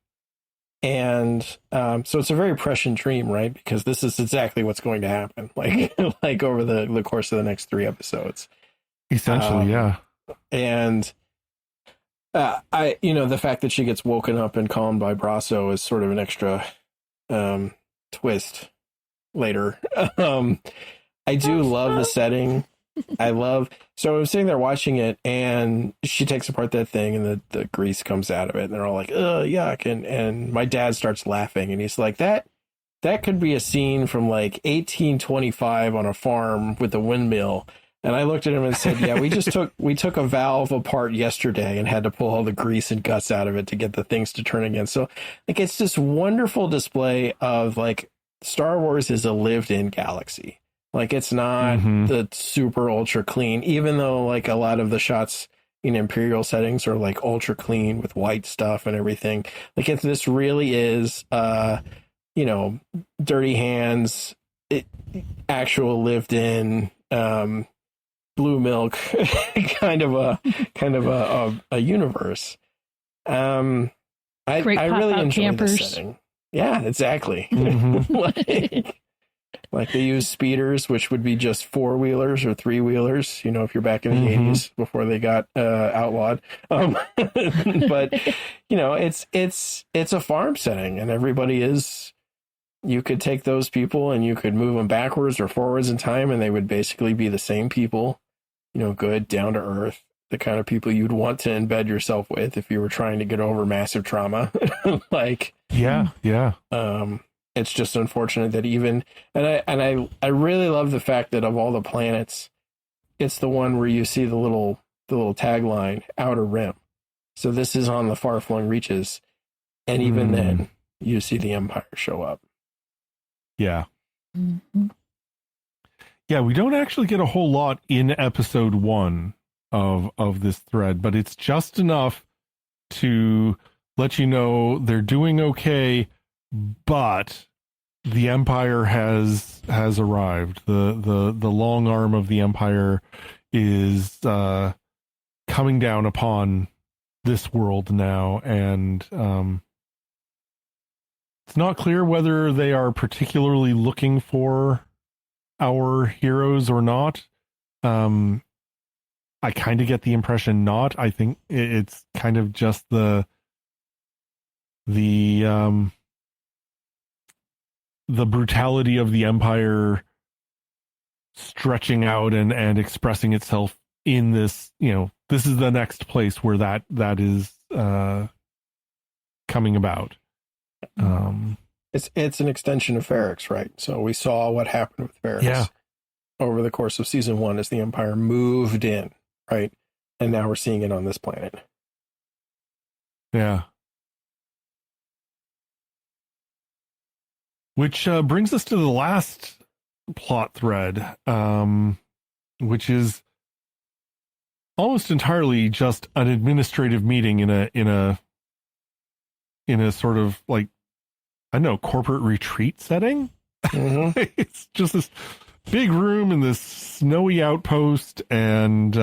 And so it's a very prescient dream, right? Because this is exactly what's going to happen, like over the course of the next 3 episodes. Essentially, yeah. And the fact that she gets woken up and calmed by Brasso is sort of an extra twist later. I do love the setting. So I was sitting there watching it, and she takes apart that thing, and the grease comes out of it, and they're all like, "Ugh, yuck!" And my dad starts laughing, and he's like, "That could be a scene from like 1825 on a farm with a windmill." And I looked at him and said, "Yeah, we took a valve apart yesterday and had to pull all the grease and guts out of it to get the things to turn again." So like, it's this wonderful display of like Star Wars is a lived-in galaxy. Like, it's not the super ultra clean, even though like a lot of the shots in Imperial settings are like ultra clean with white stuff and everything. Like, this really is, dirty hands, actual lived in, blue milk kind of a universe. I really enjoy this setting. Yeah, exactly. Like they use speeders, which would be just 4-wheelers or 3-wheelers, if you're back in the 80s before they got outlawed. But it's a farm setting, and you could take those people and you could move them backwards or forwards in time, and they would basically be the same people, good, down to earth, the kind of people you'd want to embed yourself with if you were trying to get over massive trauma. Yeah. It's just unfortunate that I really love the fact that of all the planets, it's the one where you see the little tagline, Outer Rim. So this is on the far-flung reaches, and even then, you see the Empire show up. Yeah. Mm-hmm. Yeah, we don't actually get a whole lot in episode 1 of this thread, but it's just enough to let you know they're doing okay, but the Empire has arrived. The long arm of the Empire is coming down upon this world now, and it's not clear whether they are particularly looking for our heroes or not. I kind of get the impression not. I think it's kind of just the brutality of the Empire stretching out and expressing itself in this, this is the next place where that is coming about. It's an extension of Ferrix, right? So we saw what happened with Ferrix over the course of season 1 as the Empire moved in, right? And now we're seeing it on this planet. Yeah. Which brings us to the last plot thread, which is almost entirely just an administrative meeting in a sort of like, I don't know, corporate retreat setting. It's just this big room in this snowy outpost, and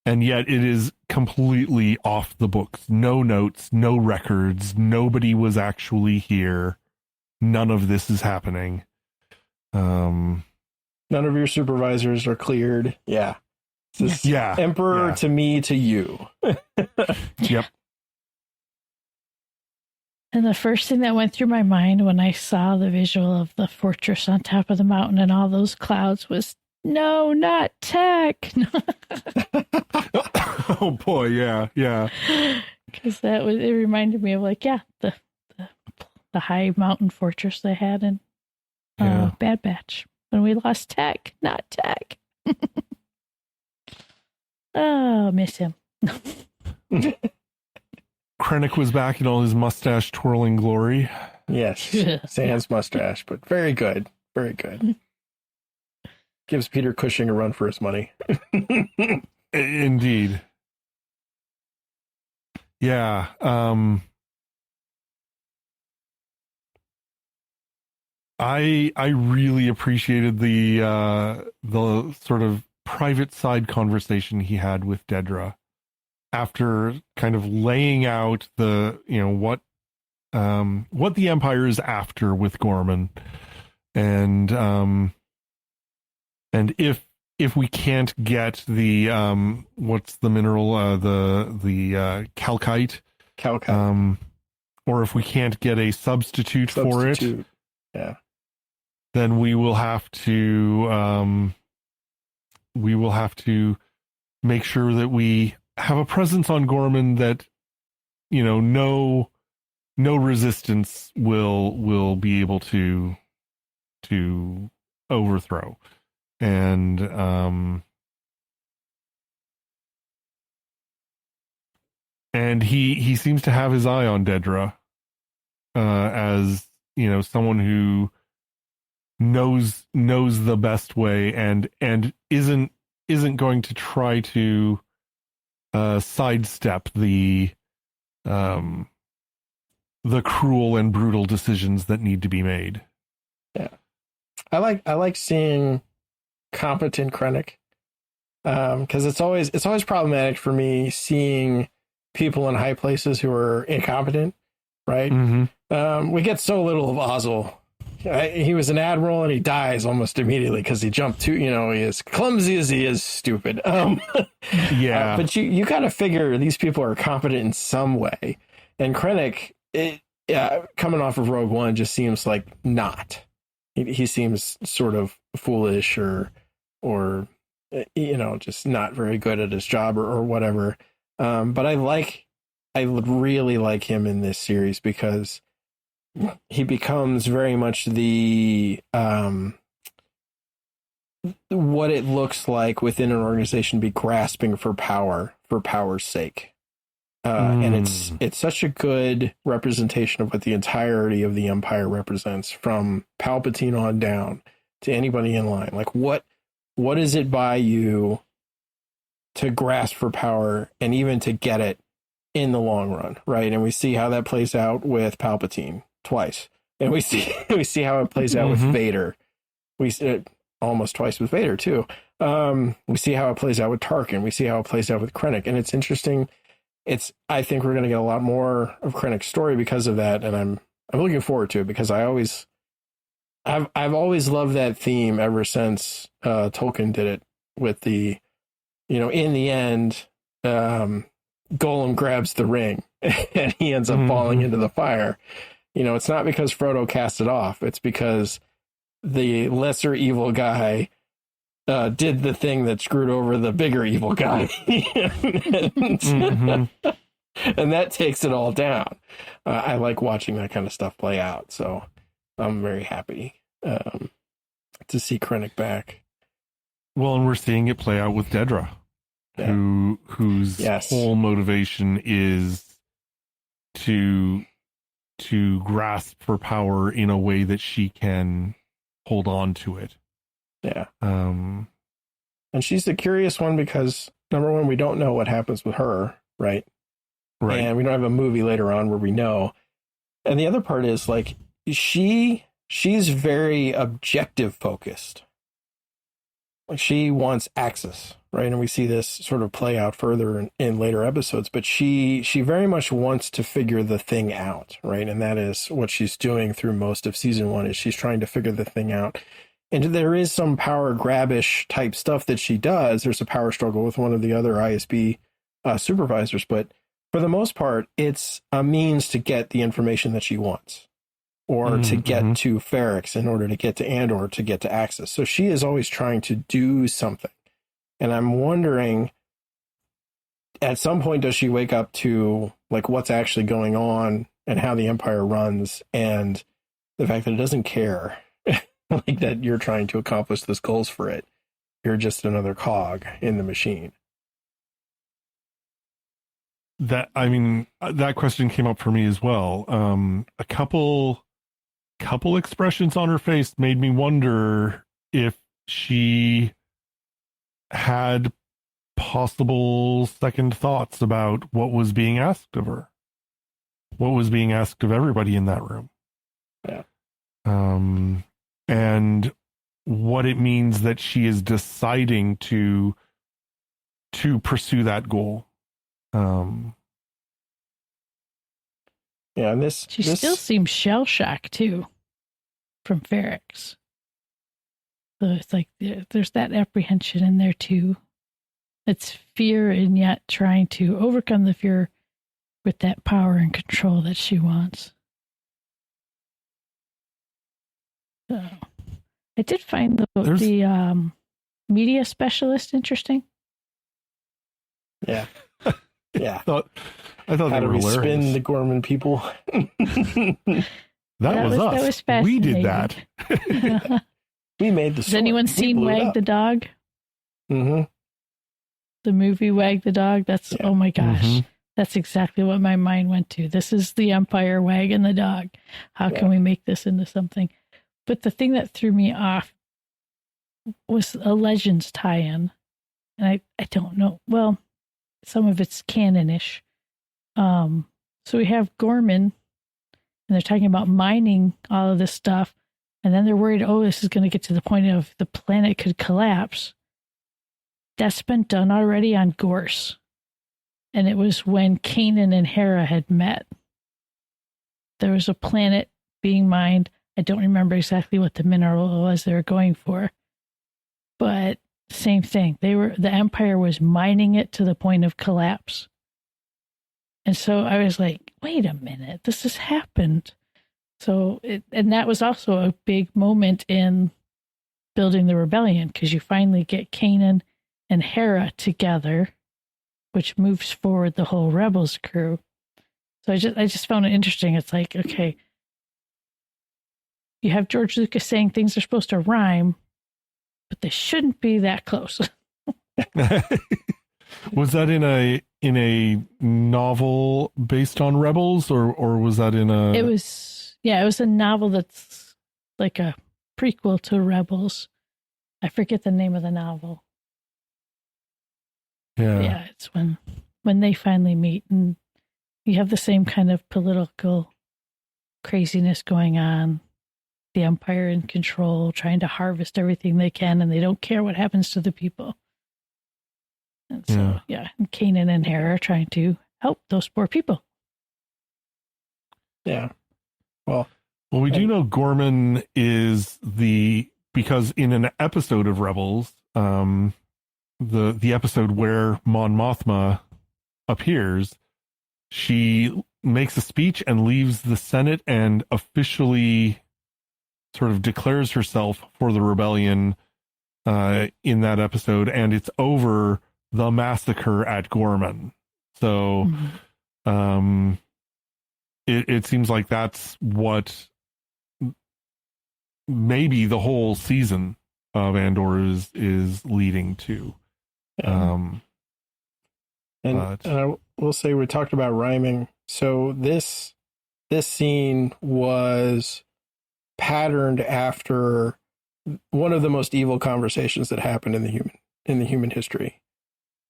yet it is completely off the books. No notes, no records. Nobody was actually here. None of this is happening. None of your supervisors are cleared. Yeah. Emperor to me to you. Yep. And the first thing that went through my mind when I saw the visual of the fortress on top of the mountain and all those clouds was, no, not tech. Oh boy, yeah. Because it reminded me of the high mountain fortress they had in Bad Batch. when we lost Tech, not Tech. Oh, miss him. Krennic was back in all his mustache twirling glory. Yes, sans mustache, but very good. Very good. Gives Peter Cushing a run for his money. Indeed. Yeah. I really appreciated the sort of private side conversation he had with Dedra after kind of laying out the, you know, what the Empire is after with Gorman, and if we can't get the what's the mineral, the calcite, or if we can't get a substitute for it, yeah, then we will have to make sure that we have a presence on Gorman that, you know, no resistance will be able to overthrow. And he seems to have his eye on Dedra, as, you know, someone who knows the best way and isn't going to try to sidestep the cruel and brutal decisions that need to be made. Yeah, I like seeing competent Krennic, because it's always problematic for me seeing people in high places who are incompetent, right? Mm-hmm. We get so little of Ozzel. He was an admiral and he dies almost immediately because he jumped too, you know, he is clumsy as he is stupid. Yeah. But you got to figure these people are competent in some way. And Krennic, coming off of Rogue One, just seems like not. He seems sort of foolish or you know, just not very good at his job or whatever. But I really like him in this series because he becomes very much the what it looks like within an organization to be grasping for power's sake. And it's such a good representation of what the entirety of the Empire represents, from Palpatine on down to anybody in line. Like, what is it by you to grasp for power and even to get it in the long run, right? And we see how that plays out with Palpatine twice, and we see how it plays out with Vader. We see it almost twice with Vader too. We see how it plays out with Tarkin. We see how it plays out with Krennic, and it's interesting. I think we're going to get a lot more of Krennic's story because of that, and I'm looking forward to it because I've always loved that theme ever since Tolkien did it with the, you know, in the end, Gollum grabs the ring and he ends up falling into the fire. You know, it's not because Frodo cast it off. It's because the lesser evil guy did the thing that screwed over the bigger evil guy. And that takes it all down. I like watching that kind of stuff play out. So I'm very happy to see Krennic back. Well, and we're seeing it play out with Dedra, whose whole motivation is to grasp for power in a way that she can hold on to it. Yeah. And she's the curious one because, number one, we don't know what happens with her, right? Right. And we don't have a movie later on where we know. And the other part is, like, she's very objective focused. Like, she wants access, right? And we see this sort of play out further in later episodes, but she very much wants to figure the thing out, right? And that is what she's doing through most of season 1, is she's trying to figure the thing out. And there is some power grabbish type stuff that she does. There's a power struggle with one of the other ISB supervisors, but for the most part, it's a means to get the information that she wants, or to get to Ferrix in order to get to Andor, to get to Axis. So she is always trying to do something. And I'm wondering, at some point, does she wake up to, like, what's actually going on and how the Empire runs, and the fact that it doesn't care like that you're trying to accomplish this goals for it. You're just another cog in the machine. That question came up for me as well. A couple expressions on her face made me wonder if she had possible second thoughts about what was being asked of her, what was being asked of everybody in that room. Yeah. And what it means that she is deciding to pursue that goal. Yeah, and she still seems shell shocked too from Ferrex. So it's like there's that apprehension in there too. It's fear, and yet trying to overcome the fear with that power and control that she wants. So I did find the media specialist interesting. Yeah. Yeah. I thought how they do were we hilarious. spin the Gorman people? That was us. That was fascinating. We did that. We made the Has anyone seen Wag the Dog? Mm-hmm. The movie Wag the Dog? That's, oh my gosh. Mm-hmm. That's exactly what my mind went to. This is the Empire wagging the dog. How can we make this into something? But the thing that threw me off was a Legends tie-in. And I don't know. Well, some of it's canonish. So we have Gorman, and they're talking about mining all of this stuff. And then they're worried, this is going to get to the point of the planet could collapse. That's been done already on Gorse. And it was when Kanan and Hera had met. There was a planet being mined. I don't remember exactly what the mineral was they were going for. But same thing. The Empire was mining it to the point of collapse. And so I was like, wait a minute, this has happened. So, and that was also a big moment in building the rebellion, because you finally get Kanan and Hera together, which moves forward the whole Rebels crew. So I just found it interesting. It's like, okay, you have George Lucas saying things are supposed to rhyme, but they shouldn't be that close. Was that in a novel based on Rebels, or was that in a? It was a novel that's like a prequel to Rebels. I forget the name of the novel. Yeah, it's when they finally meet, and you have the same kind of political craziness going on. The Empire in control, trying to harvest everything they can, and they don't care what happens to the people. And so, and Kanan and Hera are trying to help those poor people. Yeah. Well, we do know Gorman is because in an episode of Rebels, the episode where Mon Mothma appears, she makes a speech and leaves the Senate and officially sort of declares herself for the rebellion in that episode, and it's over the massacre at Gorman. So it seems like that's what maybe the whole season of Andor is leading to. And I will say, we talked about rhyming. So this scene was patterned after one of the most evil conversations that happened in the human history.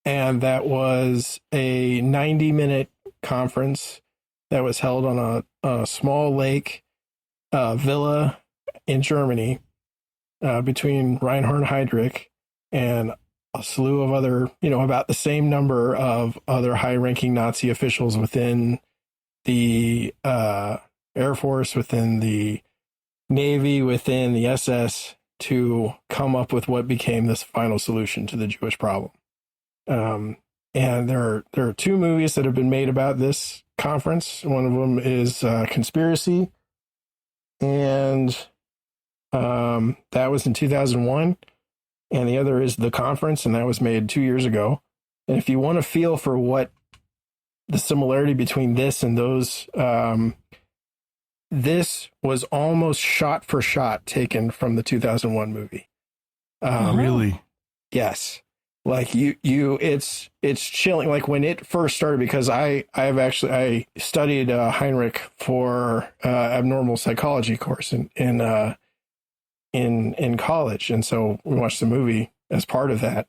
And that was a 90-minute conference that was held on a small lake villa in Germany between Reinhard Heydrich and a slew of other, about the same number of other high-ranking Nazi officials within the Air Force, within the Navy, within the SS, to come up with what became this final solution to the Jewish problem. And there are two movies that have been made about this conference. One of them is Conspiracy, and that was in 2001. And the other is The Conference, and that was made 2 years ago. And if you want to feel for what the similarity between this and those this was almost shot for shot taken from the 2001 movie. Really? Yes. Like it's chilling. Like when it first started, because I studied Heinrich for abnormal psychology course in college, and so we watched the movie as part of that,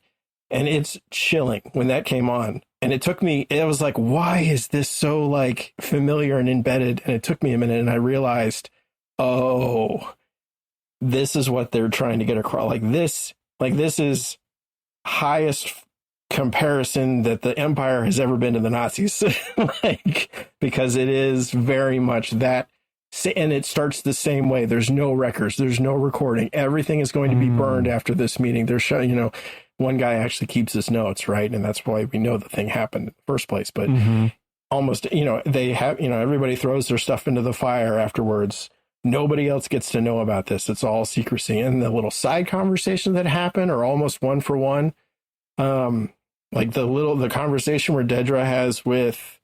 and it's chilling when that came on. And it was like, why is this so like familiar and embedded? And it took me a minute, and I realized, oh, this is what they're trying to get across. Like this is highest comparison that the Empire has ever been to the Nazis. Because it is very much that, and it starts the same way. There's no records, there's no recording. Everything is going to be burned after this meeting. They're showing, one guy actually keeps his notes, right? And that's why we know the thing happened in the first place. But almost, they have, everybody throws their stuff into the fire afterwards. Nobody else gets to know about this. It's all secrecy. And the little side conversations that happen are almost one for one. Like the conversation where Dedra has with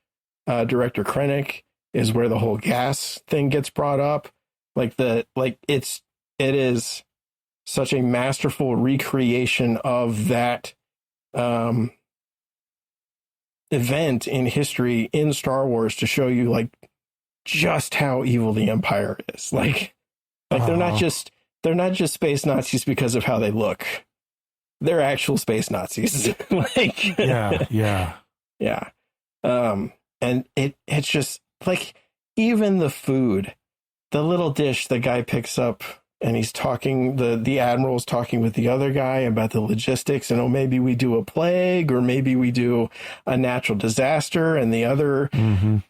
director Krennic is where the whole gas thing gets brought up. It is such a masterful recreation of that event in history in Star Wars to show you like just how evil the Empire is. They're not just space Nazis because of how they look. They're actual space Nazis. Yeah. And it's just like, even the food, the little dish the guy picks up, and he's talking, the admiral's talking with the other guy about the logistics, and maybe we do a plague, or maybe we do a natural disaster, and the other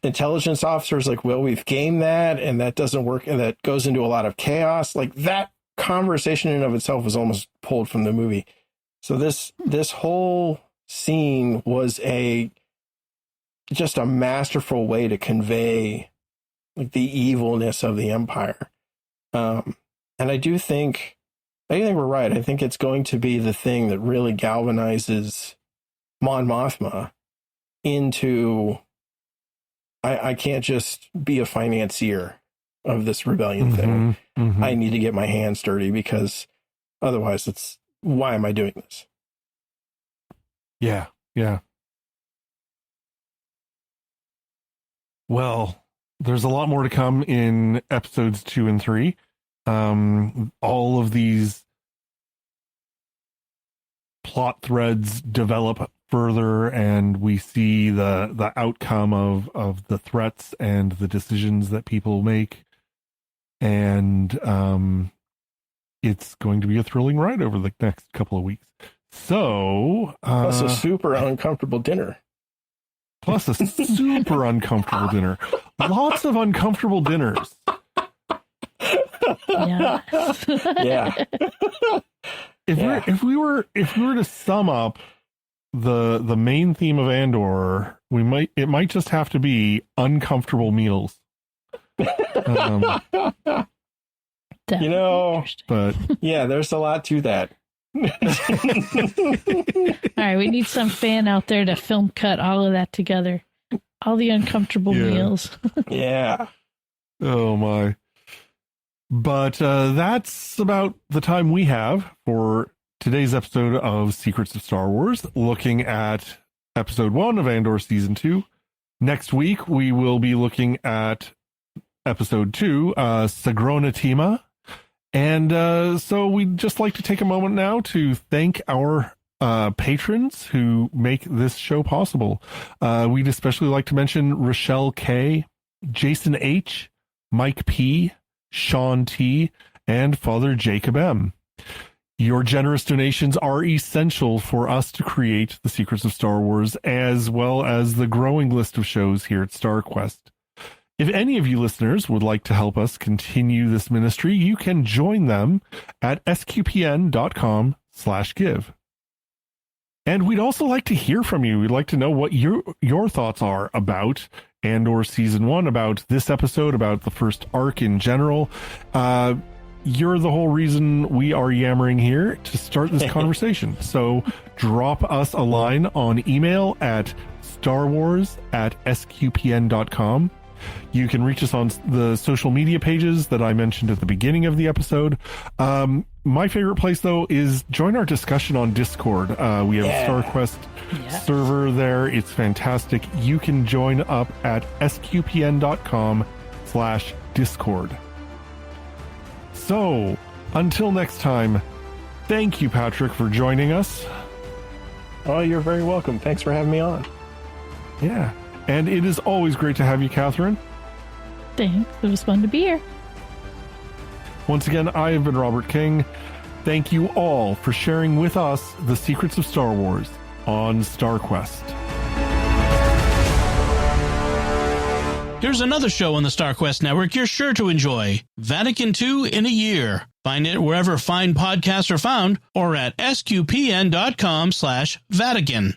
intelligence officer's like, well, we've gamed that, and that doesn't work, and that goes into a lot of chaos. Like, that conversation in and of itself was almost pulled from the movie. So this whole scene was just a masterful way to convey like the evilness of the Empire. And I think we're right. I think it's going to be the thing that really galvanizes Mon Mothma into, I can't just be a financier of this rebellion thing. I need to get my hands dirty, because otherwise why am I doing this? Yeah. Well, there's a lot more to come in episodes 2 and 3. All of these plot threads develop further, and we see the outcome of the threats and the decisions that people make. And it's going to be a thrilling ride over the next couple of weeks. So, plus a super uncomfortable dinner. Lots of uncomfortable dinners. Yeah. If we were to sum up the main theme of Andor, it might just have to be uncomfortable meals. But yeah, there's a lot to that. All right, we need some fan out there to film cut all of that together. All the uncomfortable meals. Yeah. Oh my. But that's about the time we have for today's episode of Secrets of Star Wars, looking at episode 1 of Andor season 2. Next week, we will be looking at episode 2, Sagrona Tima. And so we'd just like to take a moment now to thank our patrons who make this show possible. We'd especially like to mention Rochelle K, Jason H, Mike P, Sean T, and Father Jacob M. Your generous donations are essential for us to create the Secrets of Star Wars, as well as the growing list of shows here at StarQuest. If any of you listeners would like to help us continue this ministry, you can join them at sqpn.com/give. And we'd also like to hear from you. We'd like to know what your thoughts are about Andor Season 1, about this episode, about the first arc in general. You're the whole reason we are yammering here to start this conversation. So drop us a line on email at starwars@sqpn.com. You can reach us on the social media pages that I mentioned at the beginning of the episode. My favorite place, though, is join our discussion on Discord. We have a StarQuest server there. It's fantastic. You can join up at sqpn.com/Discord. So, until next time, thank you, Patrick, for joining us. Oh, you're very welcome. Thanks for having me on. Yeah. And it is always great to have you, Kathryn. Thanks. It was fun to be here. Once again, I have been Robert King. Thank you all for sharing with us the secrets of Star Wars on StarQuest. Here's another show on the StarQuest Network you're sure to enjoy. Vatican II in a Year. Find it wherever fine podcasts are found or at sqpn.com/Vatican.